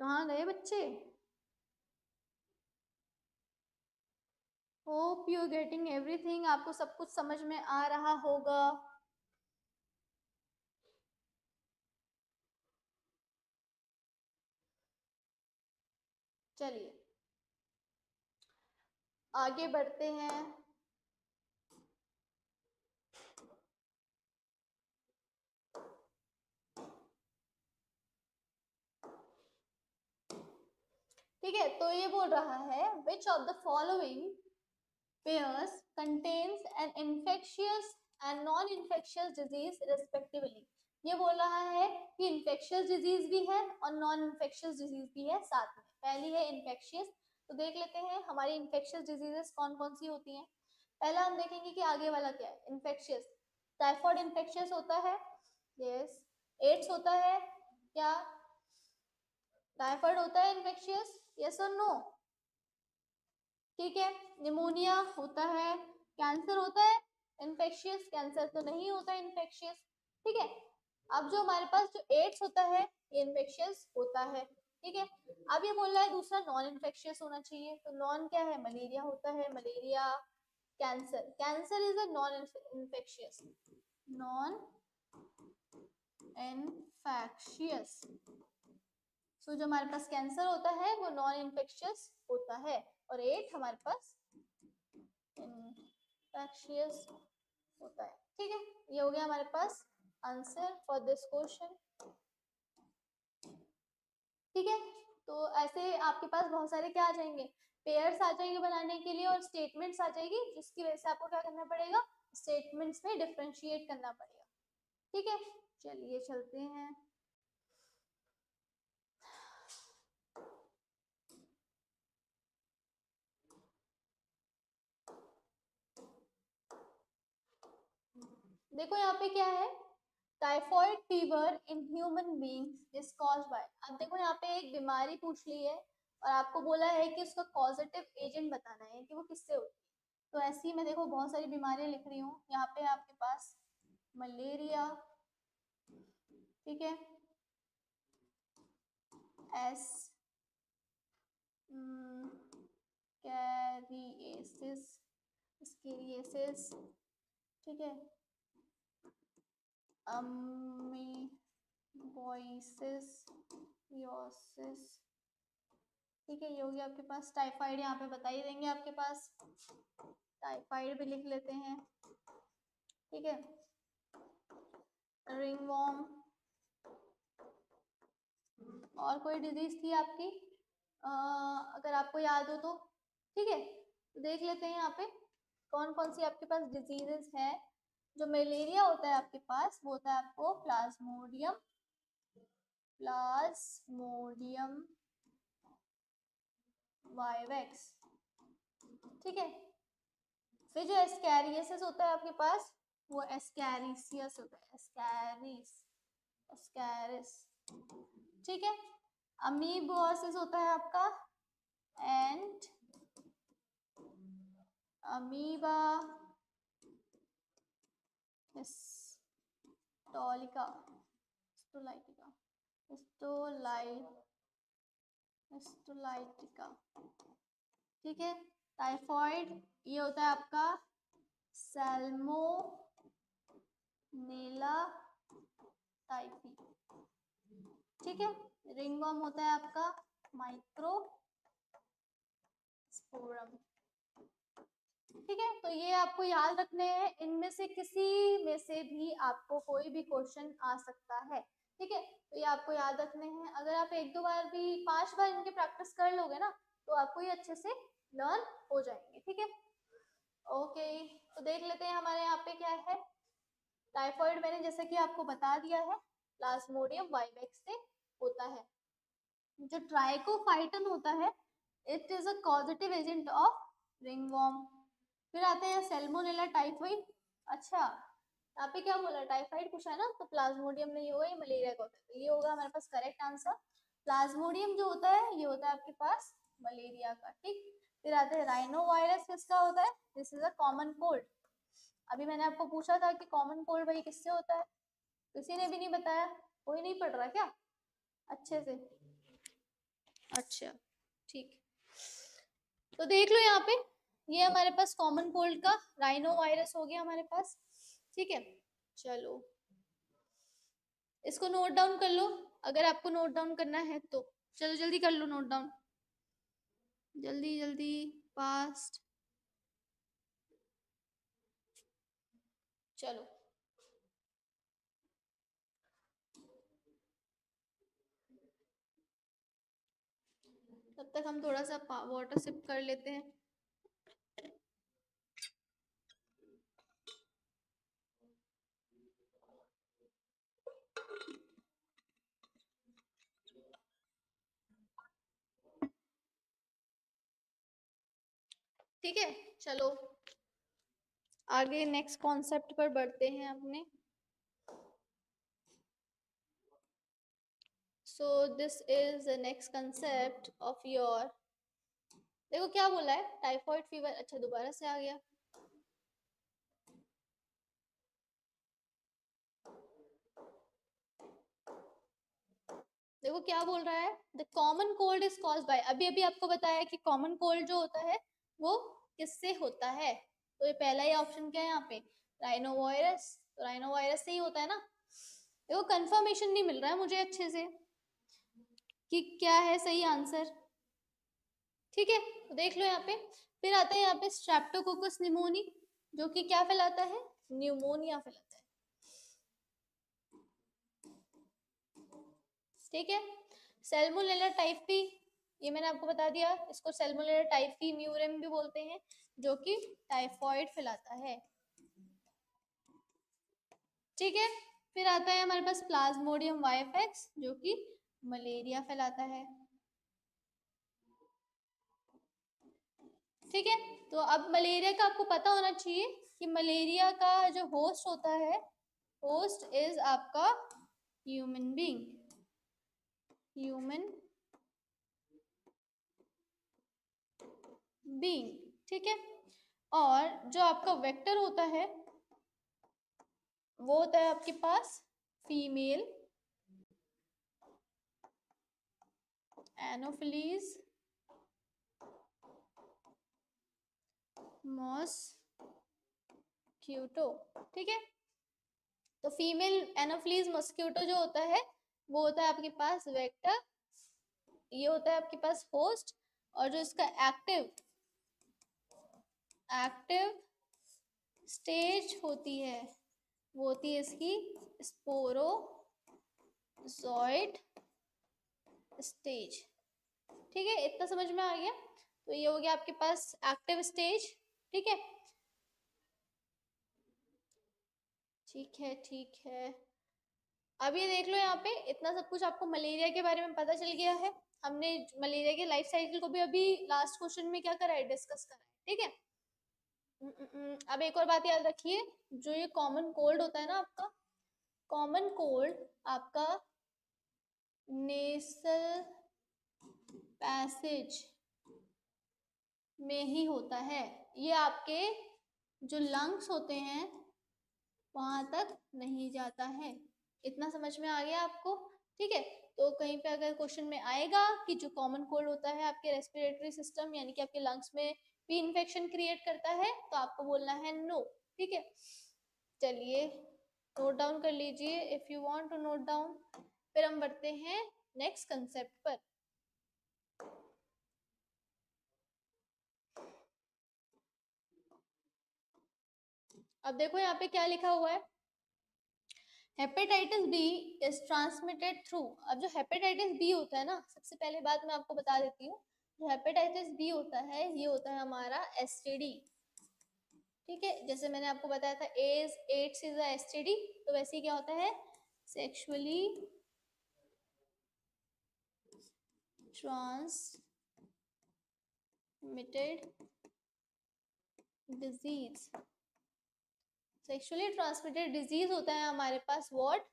कहाँ गए बच्चे? Hope you are getting everything, आपको सब कुछ समझ में आ रहा होगा। चलिए आगे बढ़ते हैं। ठीक है, तो ये बोल रहा है which of the following pairs contains an infectious and non-infectious disease respectively। ये बोल रहा है कि infectious disease भी है और non-infectious disease भी है साथ में। पहली है infectious, तो देख लेते हैं हमारी infectious diseases कौन कौन सी होती हैं। पहला हम देखेंगे कि आगे वाला क्या है। infectious, टाइफॉइड infectious होता है, yes। एड्स होता है क्या? टाइफाइड होता है infectious, yes और no? ठीक है, निमोनिया होता है, कैंसर होता है इन्फेक्शियस, कैंसर तो नहीं होता इन्फेक्शियस। ठीक है, अब जो हमारे पास जो एड्स होता है ये इन्फेक्शियस होता है। ठीक है, अब ये बोल रहा है दूसरा नॉन इन्फेक्शियस होना चाहिए, तो नॉन क्या है? मलेरिया होता है, malaria. Cancer, cancer is a non infectious, non infectious. So जो हमारे पास कैंसर होता है वो नॉन इन्फेक्शियस होता है, और एड्स हमारे पास इन्फेक्शियस होता है। ठीक है, ये हो गया हमारे पास आंसर फॉर दिस क्वेश्चन। ठीक है, तो ऐसे आपके पास बहुत सारे क्या आ जाएंगे? पेयर्स आ जाएंगे बनाने के लिए, और स्टेटमेंट्स आ जाएगी, जिसकी वजह से आपको क्या करना पड़ेगा? स्टेटमेंट्स में डिफरेंशिएट करना पड़ेगा। ठीक है, चलिए चलते हैं। देखो यहाँ पे क्या है, typhoid fever in human beings is caused by. अब देखो यहाँ पे एक बीमारी पूछ ली है और आपको बोला है कि उसका कॉजेटिव एजेंट बताना है कि वो किससे होती है। तो ऐसे ही मैं देखो बहुत सारी बीमारियां लिख रही हूँ यहाँ पे आपके पास। मलेरिया, ठीक है, एस कैरिएसिस, स्केरिएसिस, ठीक है, अमीबोइसिस, योसिस। ठीक है, ये हो गया आपके पास। टाइफाइड यहाँ पे बता ही देंगे आपके पास, टाइफाइड भी लिख लेते हैं। ठीक है, रिंगवॉर्म, और कोई डिजीज थी आपकी अगर आपको याद हो तो? ठीक है, तो देख लेते हैं यहाँ पे कौन कौन सी आपके पास डिजीजेस है। जो मलेरिया होता है आपके पास वो होता है आपको प्लाज्मोडियम, प्लाज्मोडियम वाइवेक्स। ठीक है, फिर जो एस्कैरियसिस होता है आपके पास वो एस्कैरिसियस होता है, एस्कैरिस, एस्कैरिस। ठीक है, अमीबोसिस होता है आपका and amoeba histolytica, histolytica, histolytica. ठीक है, टाइफॉइड ये होता है आपका सैल्मोनेला टाइफी। ठीक है, रिंगवर्म होता है आपका माइक्रोस्पोरम। ठीक है, तो ये आपको याद रखने हैं, इनमें से किसी में से भी आपको कोई भी क्वेश्चन आ सकता है। ठीक है, तो ये आपको याद रखने हैं। अगर आप एक दो बार भी 5 बार इनके प्रैक्टिस कर लोगे ना तो आपको ये अच्छे से लर्न हो जाएंगे। ठीक है, ओके, तो देख लेते हैं हमारे यहाँ पे क्या है। टाइफॉइड मैंने जैसे कि आपको बता दिया है प्लाज्मोडियम वाइवेक्स से होता है। जो ट्राइकोफाइटन होता है it is a causative agent of ringworm. फिर आते हैं सैल्मोनेला टाइफाइड। अच्छा, यहाँ पे क्या बोला? टाइफाइड पूछा है ना, तो प्लाज्मोडियम नहीं होगा, ये मलेरिया का होता है, तो ये होगा हमारे पास करेक्ट आंसर। प्लाज्मोडियम जो होता है ये होता है आपके पास मलेरिया का, ठीक। फिर आते हैं राइनो वायरस, किसका होता है? This is a common cold. अभी मैंने आपको पूछा था कि कॉमन कोल्ड भाई किससे होता है, किसी ने भी नहीं बताया, कोई नहीं पढ़ रहा क्या अच्छे से? अच्छा, ठीक। तो देख लो यहाँ पे, ये हमारे पास कॉमन कोल्ड का राइनो वायरस हो गया हमारे पास, ठीक है। चलो इसको नोट डाउन कर लो, अगर आपको नोट डाउन करना है तो। चलो जल्दी कर लो नोट डाउन, जल्दी जल्दी, फास्ट। चलो तब तक हम थोड़ा सा वाटर सिप कर लेते हैं। ठीक है, चलो आगे नेक्स्ट कॉन्सेप्ट पर बढ़ते हैं अपने। So this is the next concept of your, देखो क्या बोला है, टाइफॉइड फीवर। अच्छा दोबारा से आ गया। देखो क्या बोल रहा है, the common cold is caused by, अभी अभी आपको बताया कि कॉमन कोल्ड जो होता है वो किससे होता है। तो ये पहला ही ऑप्शन क्या है यहाँ पे, राइनो वायरस। तो राइनो वायरस से ही होता है ना। देखो कंफर्मेशन नहीं मिल रहा है मुझे अच्छे से कि क्या है सही आंसर, ठीक है। तो देख लो यहाँ पे, फिर आता है यहाँ पे स्ट्रेप्टोकोकस निमोनी, जो कि क्या फैलाता है, न्यूमोनिया फैलाता है, ठीक है। सेल्मोनेला टाइफी, ये मैंने आपको बता दिया, इसको सेल्मोनेला टाइफी म्यूरम भी बोलते हैं, जो कि टाइफॉइड फैलाता है, ठीक है। फिर आता है हमारे पास प्लाज्मोडियम वाइफेक्स, जो कि मलेरिया फैलाता है, ठीक है। तो अब मलेरिया का आपको पता होना चाहिए कि मलेरिया का जो होस्ट होता है, होस्ट इज आपका ह्यूमन बीइंग, ह्यूमन बीइंग, ठीक है। और जो आपका वेक्टर होता है वो होता है आपके पास फीमेल एनोफिलीज मॉस्क्यूटो, ठीक है। तो फीमेल एनोफिलीज मॉस्क्यूटो जो होता है वो होता है आपके पास वेक्टर, ये होता है आपके पास होस्ट, और जो इसका एक्टिव एक्टिव स्टेज होती है वो होती है इसकी स्पोरोजोइट स्टेज, ठीक है। इतना समझ में आ गया। तो ये हो गया आपके पास एक्टिव स्टेज, ठीक है, ठीक है, ठीक है। अब ये देख लो यहाँ पे, इतना सब कुछ आपको मलेरिया के बारे में पता चल गया है। हमने मलेरिया के लाइफ साइकिल को भी अभी लास्ट क्वेश्चन में क्या करा है, डिस्कस करा है, ठीक है। अब एक और बात याद रखिए, जो ये कॉमन कोल्ड होता है ना आपका, कॉमन कोल्ड आपका नेसल पैसेज में ही होता है, ये आपके जो लंग्स होते हैं वहां तक नहीं जाता है। इतना समझ में आ गया आपको, ठीक है। तो कहीं पे अगर क्वेश्चन में आएगा कि जो कॉमन कोल्ड होता है आपके रेस्पिरेटरी सिस्टम यानी कि आपके लंग्स में भी इन्फेक्शन क्रिएट करता है, तो आपको बोलना है नो, ठीक है। चलिए नोट डाउन कर लीजिए if you want to note down. फिर हम बढ़ते हैं नेक्स्ट कंसेप्ट पर। अब देखो यहाँ पे क्या लिखा हुआ है, hepatitis B is transmitted through. अब जो हेपेटाइटिस बी होता है ना, सबसे पहले बात मैं आपको बता देती हूँ, जो हेपेटाइटिस बी होता है ये होता है हमारा एसटीडी, ठीक है। जैसे मैंने आपको बताया था एड्स इज अ एसटीडी, तो वैसे ही क्या होता है, sexually transmitted disease, sexually transmitted disease होता है हमारे पास व्हाट,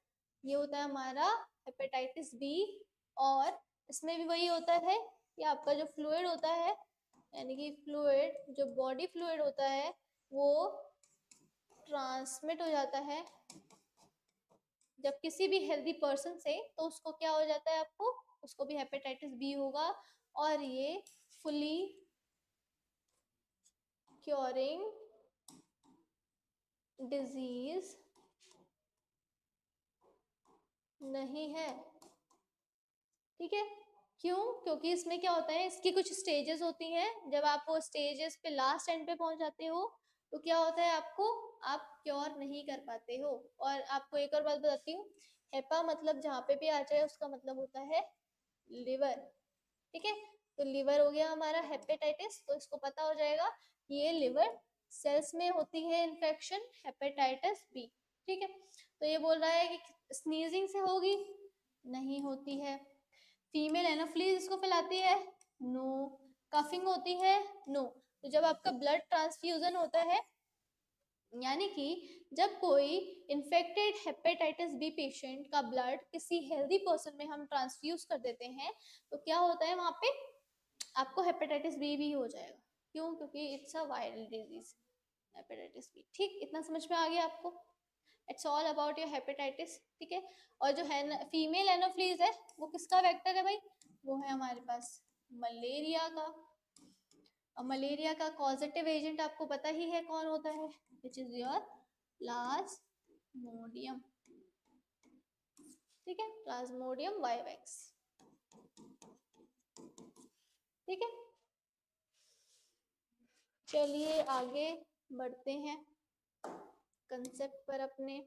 ये होता है हमारा हेपेटाइटिस बी। और इसमें भी वही होता है कि आपका जो फ्लूइड होता है, यानी कि फ्लूइड जो बॉडी फ्लूइड होता है वो ट्रांसमिट हो जाता है जब किसी भी हेल्दी पर्सन से, तो उसको क्या हो जाता है, आपको उसको भी हेपेटाइटिस बी होगा, और ये फुली क्योरिंग डिजीज नहीं है। ठीक है, क्यों? क्योंकि इसमें क्या होता है, इसकी कुछ स्टेजेस होती हैं, जब आप वो स्टेजेस पे लास्ट एंड पे पहुंच जाते हो तो क्या होता है, आपको आप क्योर नहीं कर पाते हो। और आपको एक और बात बताती हूँ, हेपा मतलब जहाँ पे भी आ जाए उसका मतलब होता है लिवर। ठीक है, तो लिवर हो गया हमारा हेपेटाइटिस, तो इसको पता हो जाएगा कि ये लिवर सेल्स में होती है इन्फेक्शन, हेपेटाइटिस बी। ठीक है, तो ये बोल रहा है कि स्नीजिंग से होगी, नहीं होती है। फीमेल एनोफ्लीज इसको फैलाती है, नो। कफिंग होती है, नो। तो जब आपका ब्लड ट्रांसफ्यूजन होता है, यानी कि जब कोई इन्फेक्टेड हेपेटाइटिस बी पेशेंट का ब्लड किसी हेल्दी पर्सन में हम ट्रांसफ्यूज कर देते हैं, तो क्या होता है वहां पे, आपको हेपेटाइटिस बी भी हो जाएगा। क्यों? क्योंकि it's a viral disease, hepatitis B. ठीक, इतना समझ में आ गया आपको? It's all about your hepatitis. ठीक है, और जो है फीमेल एनोफ्लीज है, वो किसका वेक्टर है भाई? वो है हमारे पास मलेरिया का। और मलेरिया का कॉजेटिव एजेंट आपको पता ही है कौन होता है, विच इज योर प्लाज्मोडियम। ठीक है, प्लाज्मोडियम वाइवेक्स। ठीक है, चलिए आगे बढ़ते हैं कंसेप्ट पर अपने।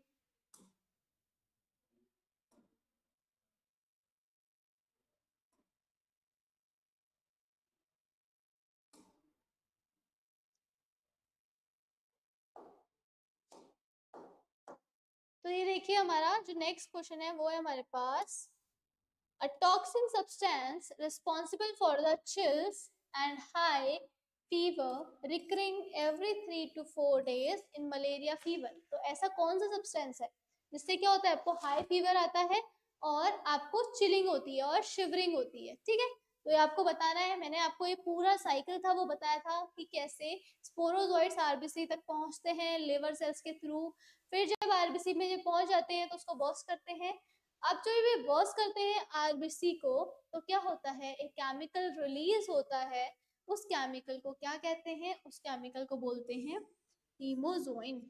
तो ये देखिए, हमारा जो नेक्स्ट क्वेश्चन है वो है हमारे पास, a toxin substance responsible for the chills and high fever recurring every 3 to 4 days in malaria fever। तो ऐसा कौन सा सब्सटेंस है जिससे क्या होता है, आपको हाई फीवर आता है और आपको चिलिंग होती है और शिवरिंग होती है। ठीक है, तो ये आपको बताना है। मैंने आपको ये पूरा साइकिल था वो बताया था कि कैसे स्पोरोजोइड्स आरबीसी तक पहुंचते हैं लिवर सेल्स के थ्रू, फिर जब आरबीसी में जब पहुंच जाते हैं तो उसको बर्स्ट करते हैं। अब जो ये बर्स्ट करते हैं आरबीसी को, तो क्या होता है, एक केमिकल रिलीज होता है। उस केमिकल को क्या कहते हैं? उस केमिकल को बोलते हैं हीमोजोइन।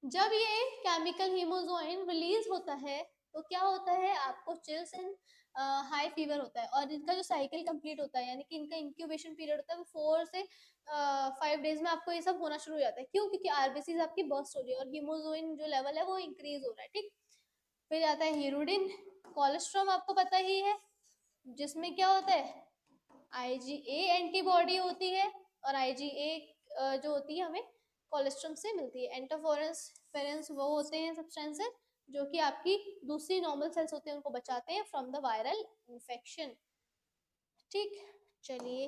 जब ये केमिकल हीमोजोइन रिलीज होता है तो क्या होता है, आपको चिल्स एंड हाई फीवर होता है। और इनका जो साइकिल कंप्लीट होता है, यानी कि इनका इंक्यूबेशन पीरियड होता है, वो 4 से 5 डेज में आपको ये सब होना शुरू हो जाता है। क्यों? क्योंकि आरबीसीज आपकी बर्स्ट हो रही है और हीमोजोइन जो लेवल है वो इंक्रीज हो रहा है। ठीक, फिर आता है हीरोडिन। कोलेस्ट्रॉम आपको पता ही है, जिसमें क्या होता है, आईजीए एंटीबॉडी होती है, और आईजीए जो होती है हमें कोलेस्ट्रॉम से मिलती है। एंटरफेरेंस वो होते हैं सब्सटेंसेस जो कि आपकी दूसरी नॉर्मल सेल्स होते हैं उनको बचाते हैं फ्रॉम द वायरल इन्फेक्शन। ठीक, चलिए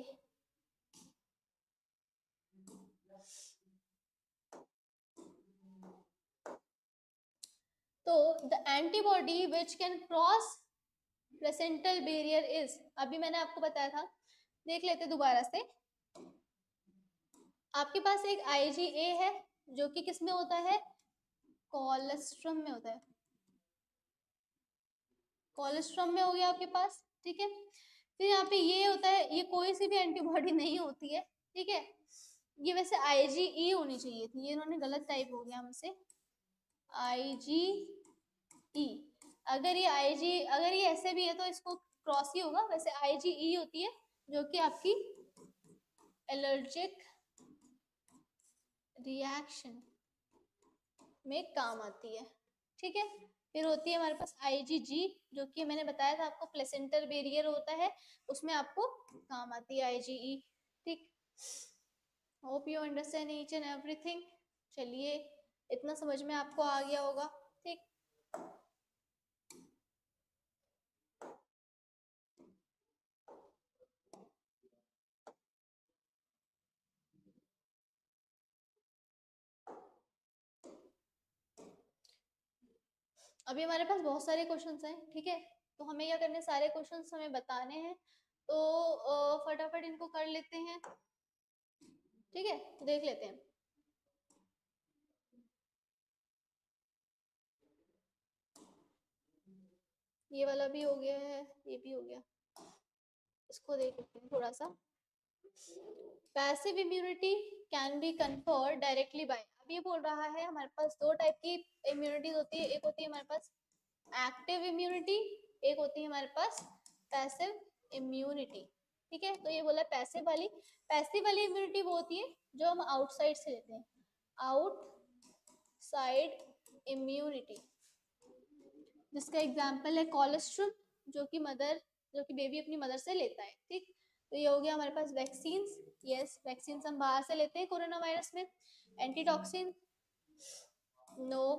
तो the antibody which can cross placental barrier is, अभी मैंने आपको बताया था, देख लेते दोबारा से। आपके पास एक आईजीए है जो कि किस में होता है, कोलेस्ट्रम में होता है। कोलेस्ट्रम में हो गया आपके पास। ठीक है, फिर यहाँ पे ये होता है, ये कोई सी भी एंटीबॉडी नहीं होती है। ठीक है, ये वैसे आईजीई होनी चाहिए थी, ये इन्होंने गलत टाइप हो गया हमसे, आईजीई। अगर ये ऐसे भी है तो इसको क्रॉस ही होगा, वैसे आईजीई होती है जो कि आपकी एलर्जिक रिएक्शन में काम आती है। ठीक है, फिर होती है हमारे पास आईजीजी, जो कि मैंने बताया था आपको प्लेसेंटल बैरियर होता है, उसमें आपको काम आती है आईजीई। ठीक, hope you understand each and everything. चलिए, इतना समझ में आपको आ गया होगा। ठीक, अभी हमारे पास बहुत सारे क्वेश्चंस हैं। ठीक है, तो हमें क्या करने, सारे क्वेश्चंस हमें बताने हैं। तो फटाफट इनको कर लेते हैं, ठीक है, देख लेते हैं। ये वाला भी हो गया है, ये भी हो गया, इसको देख लेते हैं थोड़ा सा। Passive immunity can be conferred directly by, अब ये बोल रहा है हमारे पास दो टाइप की इम्यूनिटीज होती है, एक होती है हमारे पास एक्टिव इम्यूनिटी, एक होती है हमारे पास पैसिव इम्यूनिटी, ठीक है। तो ये बोला पैसिव वाली इम्यूनिटी वो होती है जो हम आउटसाइड से लेते हैं, आउटसाइड इम्यूनिटी, जिसका एग्जाम्पल है कोलेस्ट्रॉल, जो कि बेबी अपनी मदर से लेता है, ठीक। तो ये हो गया हमारे पास वैक्सीन, यस वैक्सीन हम बाहर से लेते हैं कोरोना वायरस में। Antitoxin, no.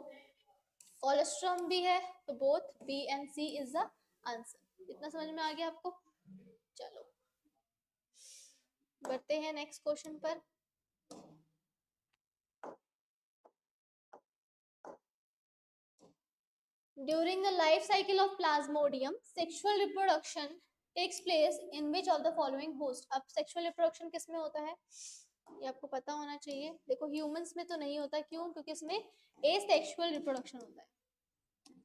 कोलेस्ट्रॉल भी है, तो both B and C is the answer. इतना समझ में आ गया आपको? चलो बढ़ते हैं नेक्स्ट क्वेश्चन पर। During the life cycle of Plasmodium, sexual reproduction takes place in which of the following host? अब sexual reproduction किस में होता है, ये आपको पता होना चाहिए। देखो ह्यूमंस में तो नहीं होता, क्यों? क्योंकि इसमें एसेक्सुअल रिप्रोडक्शन होता है,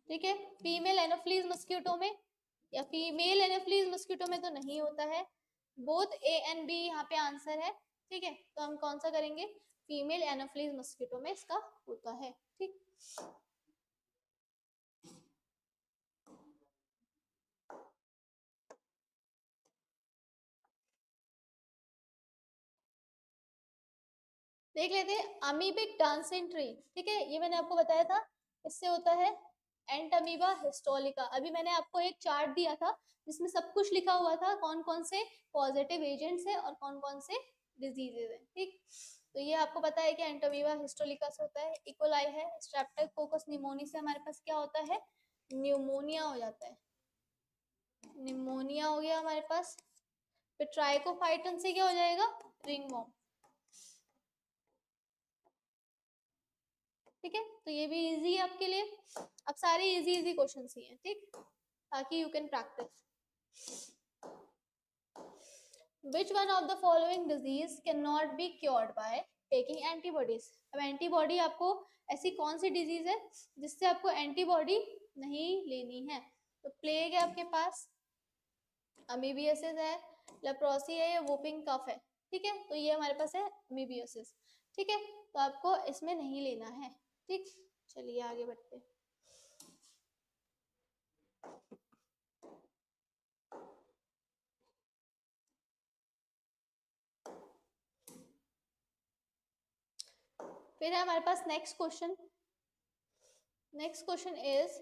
ठीक है। फीमेल एनोफ्लीज मस्क्यूटो में या फीमेल एनोफ्लीज मस्क्यूटो में तो नहीं होता है। बोथ ए एंड बी यहाँ पे आंसर है, ठीक है। तो हम कौन सा करेंगे? फीमेल एनोफ्लीज मस्क्यूटो में इसका होता है, ठीक। देख लेते हैं अमीबिक डांसेंट्री, ठीक है, ये मैंने आपको बताया था, इससे होता है एंटमीबा हिस्टोलिका। अभी मैंने आपको एक चार्ट दिया था जिसमें सब कुछ लिखा हुआ था, कौन कौन से पॉजिटिव एजेंट्स है और कौन कौन से डिजीजेज है, ठीक। तो ये आपको पता है कि एंटमीबा हिस्टोलिका से होता है, इकोलाई है, स्ट्रेप्टोकोकस निमोनी से हमारे पास क्या होता है? न्यूमोनिया हो जाता है, निमोनिया हो गया हमारे पास। फिर ट्राइकोफाइटन से क्या हो जाएगा? रिंगवॉर्म, ठीक है। तो ये भी इजी है आपके लिए। अब सारे इजी इजी क्वेश्चन ही हैं, ठीक, ताकि you can practice. Which one of the following disease cannot be cured by taking antibodies? अब एंटीबॉडी आपको, ऐसी कौन सी डिजीज है जिससे आपको एंटीबॉडी नहीं लेनी है? तो प्लेग है आपके पास, अमीबियसिस है, लेप्रोसी है या वोपिंग कफ है, ठीक है। तो ये हमारे पास है अमीबियसिस, ठीक है। तो आपको इसमें नहीं लेना है, ठीक। चलिए आगे बढ़ते हैं। फिर है हमारे पास next question. Next question is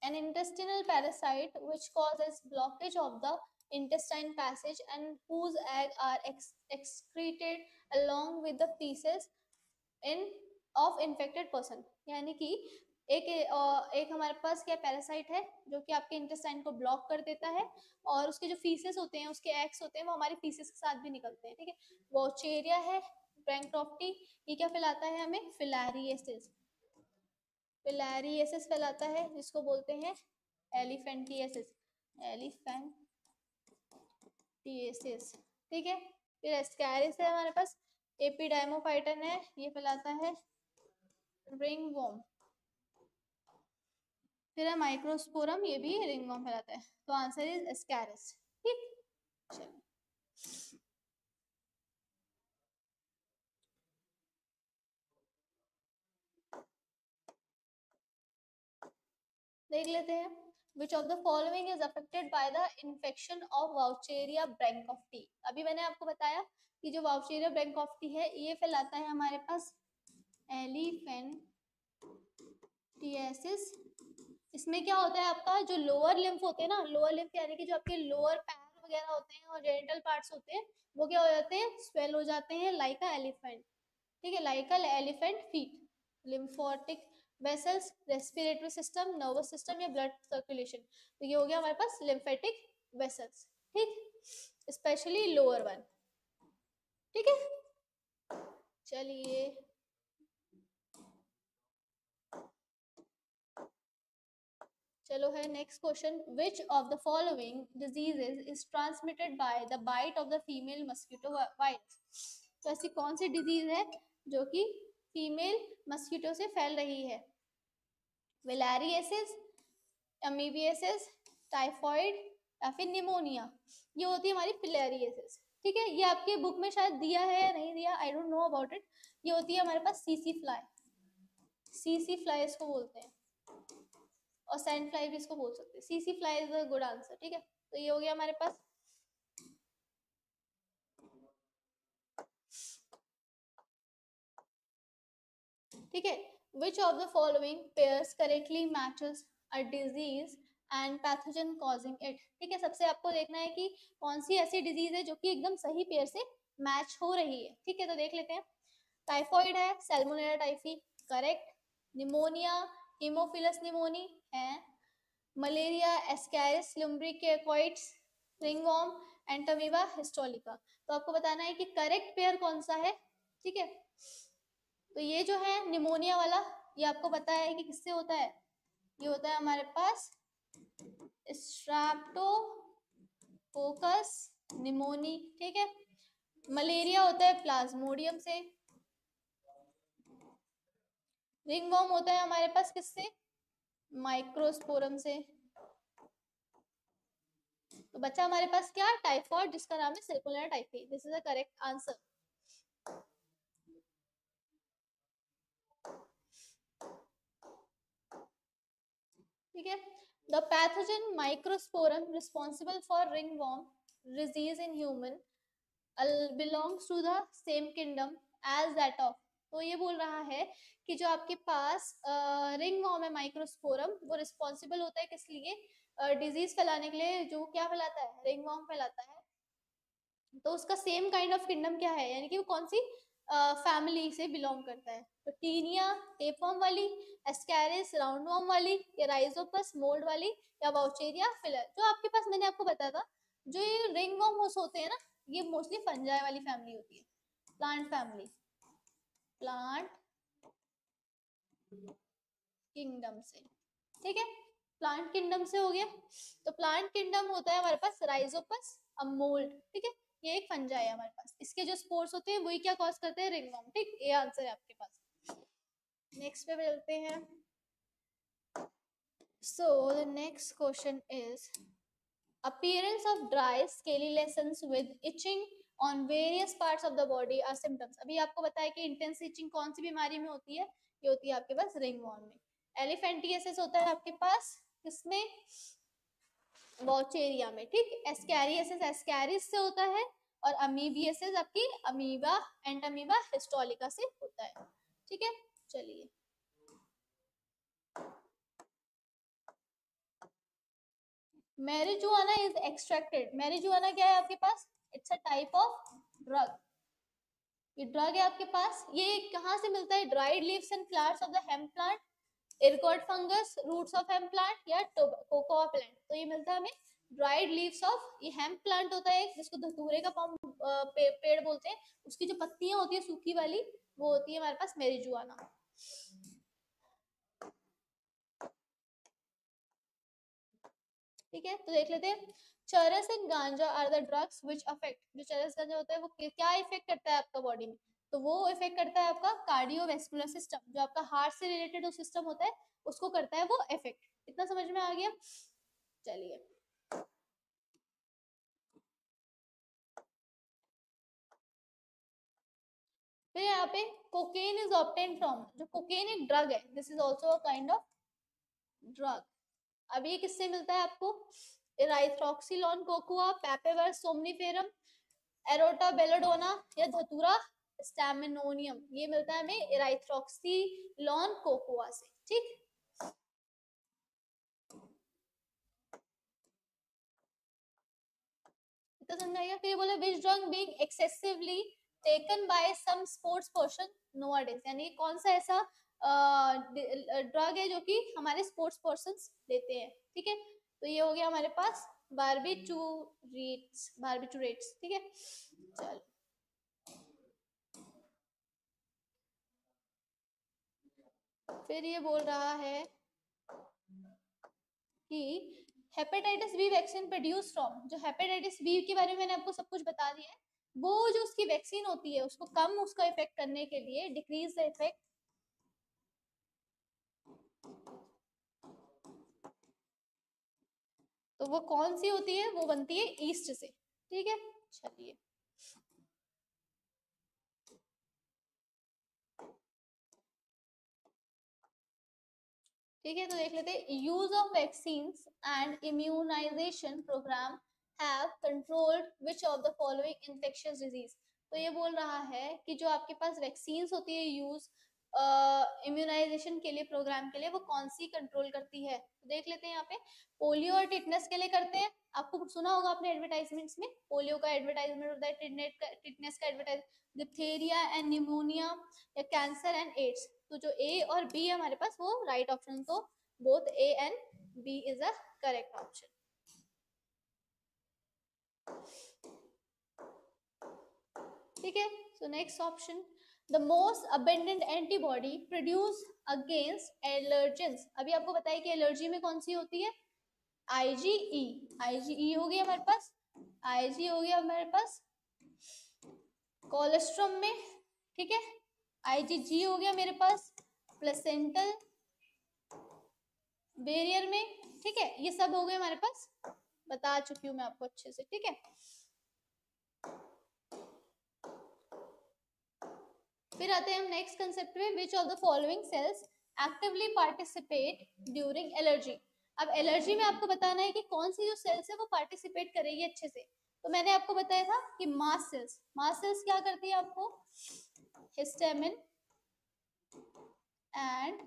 an intestinal parasite which causes blockage of the intestine passage and whose egg are excreted along with the feces in of infected person। यानी कि एक हमारे पास क्या पैरासाइट है जो कि आपके इंटेस्टाइन को ब्लॉक कर देता है, और उसके जो फीसेस होते हैं, उसके एग्स होते हैं, वो हमारे फीसेस के साथ भी निकलते हैं, ठीक है। वॉचेरिया है, ब्रैंक्टोफ्टी, ये क्या फैलाता है हमें? फिलारिएसिस, फिलारिएसिस फैलाता है, जिसको बोलते हैं एलिफेंटिएसिस, एलिफेंटिएसिस, ठीक है। फिर एस्कैरिस है हमारे पास, एपिडाइमोफाइटन है, ये फैलाता है रिंगवॉर्म। फिर है माइक्रोस्पोरम, ये भी रिंगवॉर्म फैलाता है। तो आंसर इज एस्कैरिस, ठीक। चलिए देख लेते हैं। Which of the following is affected by the infection of Vaucheria ब्रैंकोफ्टी? अभी मैंने आपको बताया कि जो वाउचेरिया ब्रैंकोफ्टी है ये फैलाता है हमारे पास एलिफेंटिएसिस। इसमें क्या होता है, आपका जो लोअर लिम्फ होते हैं ना, लोअर लिम्फ यानी कि जो आपके लोअर पैर वगैरह होते हैं और जेनिटल पार्ट्स होते हैं, वो क्या हो जाते हैं? स्वेल हो जाते हैं लाइक अ एलिफेंट, ठीक है, like a elephant feet. Lymphatic vessels, respiratory system, nervous system या ब्लड सर्कुलेशन। तो ये हो गया हमारे पास लिम्फेटिक वेसल्स, ठीक, स्पेशली लोअर वन, ठीक है। चलिए चलो है next question, which of the following diseases is transmitted by the bite of the female mosquito virus. तो ऐसी कौन सी डिजीज है जो कि फीमेल मस्कीटो से फैल रही है? वेलारिएसिस, अमीबियासिस, टाइफॉइड या फिर निमोनिया। ये होती है हमारी फिलेरिएसिस। ठीक है, ये आपके बुक में शायद दिया है या नहीं दिया, I don't know about it. ये होती है हमारे पास सीसी फ्लाई, सीसी फ्लाई इसको बोलते हैं, और सैंड फ्लाई भी इसको बोल सकते हैं। CC fly is a good answer. ठीक है, तो ये हो गया हमारे पास। ठीक है, विच of the following pairs correctly matches a disease and pathogen causing it. ठीक है, सबसे आपको देखना है कि कौन सी ऐसी डिजीज है जो कि एकदम सही पेयर से मैच हो रही है। ठीक है, तो देख लेते हैं। टाइफॉइड है, salmonella typhi, correct. Pneumonia, haemophilus pneumoniae है। Malaria, ascaris lumbricoides, ringworm, entamoeba histolytica. तो आपको बताना है कि करेक्ट पेयर कौन सा है। ठीक है, तो ये जो है निमोनिया वाला, ये आपको पता है कि किससे होता है? ये होता है हमारे पास स्ट्रेप्टोकोकस निमोनी। ठीक है, मलेरिया होता है प्लाज्मोडियम से। रिंगवर्म होता है हमारे पास किससे? माइक्रोस्पोरम से। तो बच्चा हमारे पास क्या? टाइफॉइड, जिसका नाम है salmonella typhi. This is the correct answer. ठीक है, the pathogen microsporum responsible for ringworm disease in human belongs to the same kingdom as that of। तो ये बोल रहा है कि जो आपके पास रिंग वॉर्म है माइक्रोस्पोरम, वो रिस्पॉन्सिबल होता है किस लिए? डिजीज फैलाने के लिए। जो क्या फैलाता है? रिंग वॉर्म फैलाता है। तो उसका सेम काइंड ऑफ किंगडम क्या है, यानी कि वो कौन सी फैमिली से बिलोंग करता है? तो टीनिया टेपवर्म वाली, एस्कैरिस राउंडवर्म वाली, या राइजोपस मोल्ड वाली, या वाउचेरिया फिलर। जो आपके पास मैंने आपको बताया था, जो ये रिंगवर्म होते हैं ना, ये मोस्टली फंजाई वाली फैमिली होती है, प्लांट फैमिली, प्लांट किंगडम से। ठीक है, प्लांट किंगडम से हो गया। तो प्लांट किंगडम होता है हमारे पास राइजोपस मोल्ड। ठीक है, ये एक फंजाई है हमारे पास। इसके जो स्पोर्स होते हैं वही क्या कॉज करते हैं? रिंगवर्म। ठीक, ये आंसर है आपके पास। नेक्स्ट पे चलते हैं। So the next question is appearance of dry scaly lesions with itching on various parts of the body are symptoms। अभी आपको बताया कि इंटेंस इचिंग कौन सी बीमारी में होती है? ये होती है आपके पास रिंगवर्म में। एलिफेंटियासिस होता है आपके पास किसमें? वॉचेरिया में। ठीक, एस्कैरियासिस एस्कैरिस से होता है, और अमीबियासिस आपकी अमीबा एंटामीबा हिस्टोलिका से होता है। ठीक है, चलिए। Marijuana is extracted. मैरिजुआना क्या है आपके पास? It's a type of drug. ये ड्रग है आपके पास। ये कहाँ से मिलता है? Dried leaves and flowers of the hemp plant, ergot fungus, roots of hemp plant, या कोकोआ प्लांट। तो ये मिलता है हमें ड्राइड लीव्स ऑफ, ये हेम्प प्लांट होता है जिसको धतूरे का पेड़ बोलते हैं। उसकी जो पत्तियां होती है सूखी वाली, वो होती है हमारे पास मैरिजुआना। ठीक है, तो देख लेते हैं। Charas and ganja are the drugs which affect. जो चरस गांजा होता है वो क्या इफेक्ट करता है आपका बॉडी में? तो वो इफेक्ट करता है आपका कार्डियोवैस्कुलर सिस्टम, जो आपका हार्ट से रिलेटेड जो सिस्टम होता है उसको करता है वो इफेक्ट। इतना समझ में आ गया? चलिए, फिर यहाँ पे कोकेन इज ऑब्टेन फ्रॉम। जो कोकेन एक ड्रग है, this is also a kind of drug. अब ये किससे मिलता है आपको? इराइथ्रोक्सिलॉन कोकुआ, पैपेवर सोमनिफेरम, एरोटा बेलोडोना, या धतूरा स्टैमिनोनियम। ये मिलता है हमें इराइथ्रोक्सिलॉन कोकुआ से। ठीक, इतना समझ आएगा? फिर बोले which drug being excessively taken by some sports person nowadays. यानी कौन सा ऐसा ड्रग है जो कि हमारे स्पोर्ट्स पर्सन लेते हैं। ठीक है, तो ये हो गया हमारे पास बारबिटूरेट्स, बारबिटूरेट्स। ठीक है, चल फिर ये बोल रहा है कि hepatitis B vaccine produce from, जो हेपेटाइटिस बी के बारे में मैंने आपको सब कुछ बता दिया है, वो जो उसकी वैक्सीन होती है उसको कम उसका इफेक्ट करने के लिए, डिक्रीज द इफेक्ट, तो वो कौन सी होती है, वो बनती है ईस्ट से। ठीक है, चलिए ठीक है, तो देख लेते हैं। Use of vaccine and immunization program have controlled which of the following infectious disease. तो ये बोल रहा है कि जो आपके पास वैक्सीन होती है यूज इम्यूनाइजेशन के लिए, प्रोग्राम के लिए, वो कौन सी कंट्रोल करती है। तो देख लेते हैं यहाँ पे, पोलियो और टिटनेस के लिए करते हैं। आपको सुना होगा अपने एडवर्टाइजमेंट्स में, पोलियो का एडवर्टाइजमेंट होता है, टिटनेस का एडवर्टाइज, डिप्थेरिया एंड निमोनिया, या कैंसर एंड एड्स। तो जो ए और बी है हमारे पास वो राइट ऑप्शन, तो both A and B is a correct option. ठीक है, so next option, the most abundant antibody produce against allergens. अभी आपको बताया कि एलर्जी में कौन सी होती है, आईजीई। आईजीई हो गया हमारे पास, आईजी हो गया हमारे पास कोलेस्ट्रम में, ठीक है, आईजीजी हो गया मेरे पास प्लेसेंटल बैरियर में। ठीक है, ये सब हो गए हमारे पास, बता चुकी हूँ मैं आपको अच्छे से। ठीक है, फिर आते हैं हम नेक्स्ट कंसेप्ट में, विच of the following sales actively participate during allergy. अब एलर्जी में आपको बताना है कि कौन सी जो सेल्स है वो पार्टिसिपेट करेगी अच्छे से। तो मैंने आपको बताया था कि मास्ट सेल्स, मास्ट सेल्स क्या करती है आपको, histamine and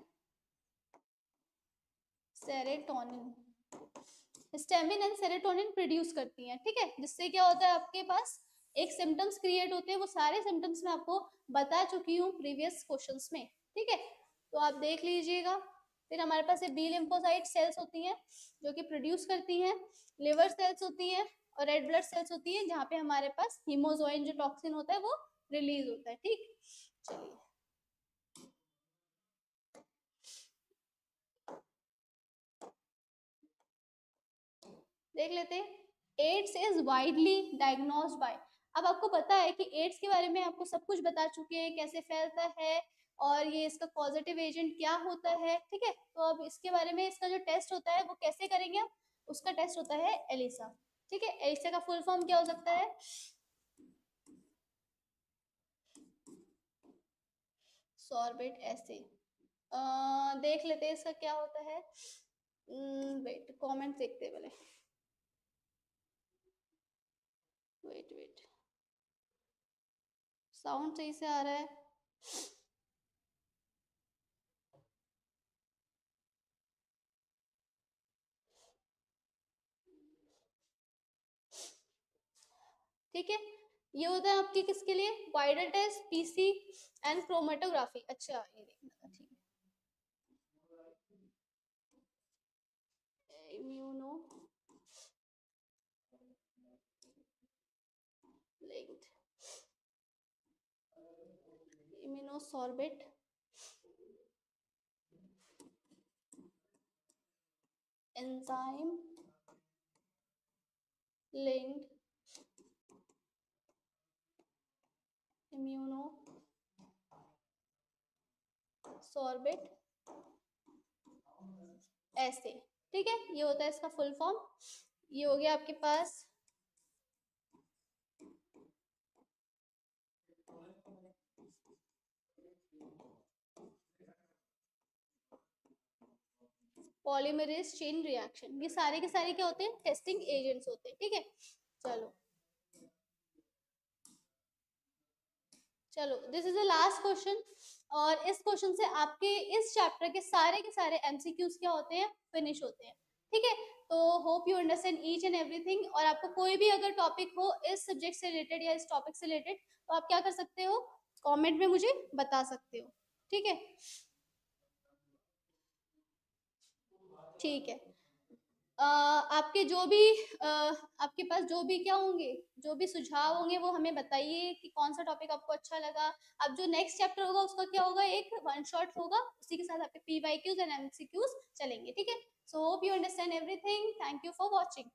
serotonin, histamine and serotonin produce करती हैं। ठीक है, जिससे क्या होता है आपके पास एक सिम्टम्स क्रिएट होते हैं, वो सारे सिम्टम्स मैं आपको बता चुकी हूँ प्रीवियस क्वेश्चंस में। ठीक है, तो आप देख लीजिएगा। फिर हमारे पास बी लिम्फोसाइट सेल्स होती हैं जो कि प्रोड्यूस करती हैं, लिवर सेल्स होती हैं और रेड ब्लड सेल्स होती हैं जहाँ पे हमारे पास हीमोजोइन जो टॉक्सिन होता है वो रिलीज होता है। ठीक, चलिए देख लेते हैं। AIDS is widely diagnosed by, अब आपको पता है कि एड्स के बारे में आपको सब कुछ बता चुके हैं, कैसे फैलता है और ये इसका पॉजिटिव एजेंट क्या होता है। ठीक है, तो अब इसके बारे में, इसका जो टेस्ट होता है वो कैसे करेंगे हम, उसका टेस्ट होता है एलिसा। ठीक है, एलिसा का फुल फॉर्म क्या हो सकता है, सॉर्बेट एसे। देख लेते हैं इसका क्या होता है, वेट कमेंट देखते हैं पहले, वेट वेट, साउंड सही से आ रहा है, ठीक है। ये होता है आपके किसके लिए, Widal test, PC and chromatography. अच्छा ये देखना था, ठीक है, immuno linked, immunosorbent enzyme linked immuno sorbent ऐसे। ठीक है, ये होता है इसका फुल फॉर्म। ये हो गया आपके पास पॉलीमरेज चेन रिएक्शन। ये सारे के सारे क्या होते हैं, टेस्टिंग एजेंट्स होते हैं। ठीक है, चलो चलो, this is the last question, और इस क्वेश्चन से आपके इस चैप्टर के सारे एमसीक्यूज क्या होते हैं, फिनिश होते हैं। ठीक है, तो hope you understand each and everything. और आपको कोई भी अगर टॉपिक हो इस सब्जेक्ट से रिलेटेड या इस टॉपिक से रिलेटेड, तो आप क्या कर सकते हो, कमेंट में मुझे बता सकते हो। ठीक है, ठीक है। आपके जो भी आपके पास जो भी क्या होंगे, जो भी सुझाव होंगे वो हमें बताइए कि कौन सा टॉपिक आपको अच्छा लगा। अब जो नेक्स्ट चैप्टर होगा उसका क्या होगा, एक वन शॉट होगा, उसी के साथ आपके P Y Qs and MCQs चलेंगे, ठीक है। So hope you understand everything, thank you for watching.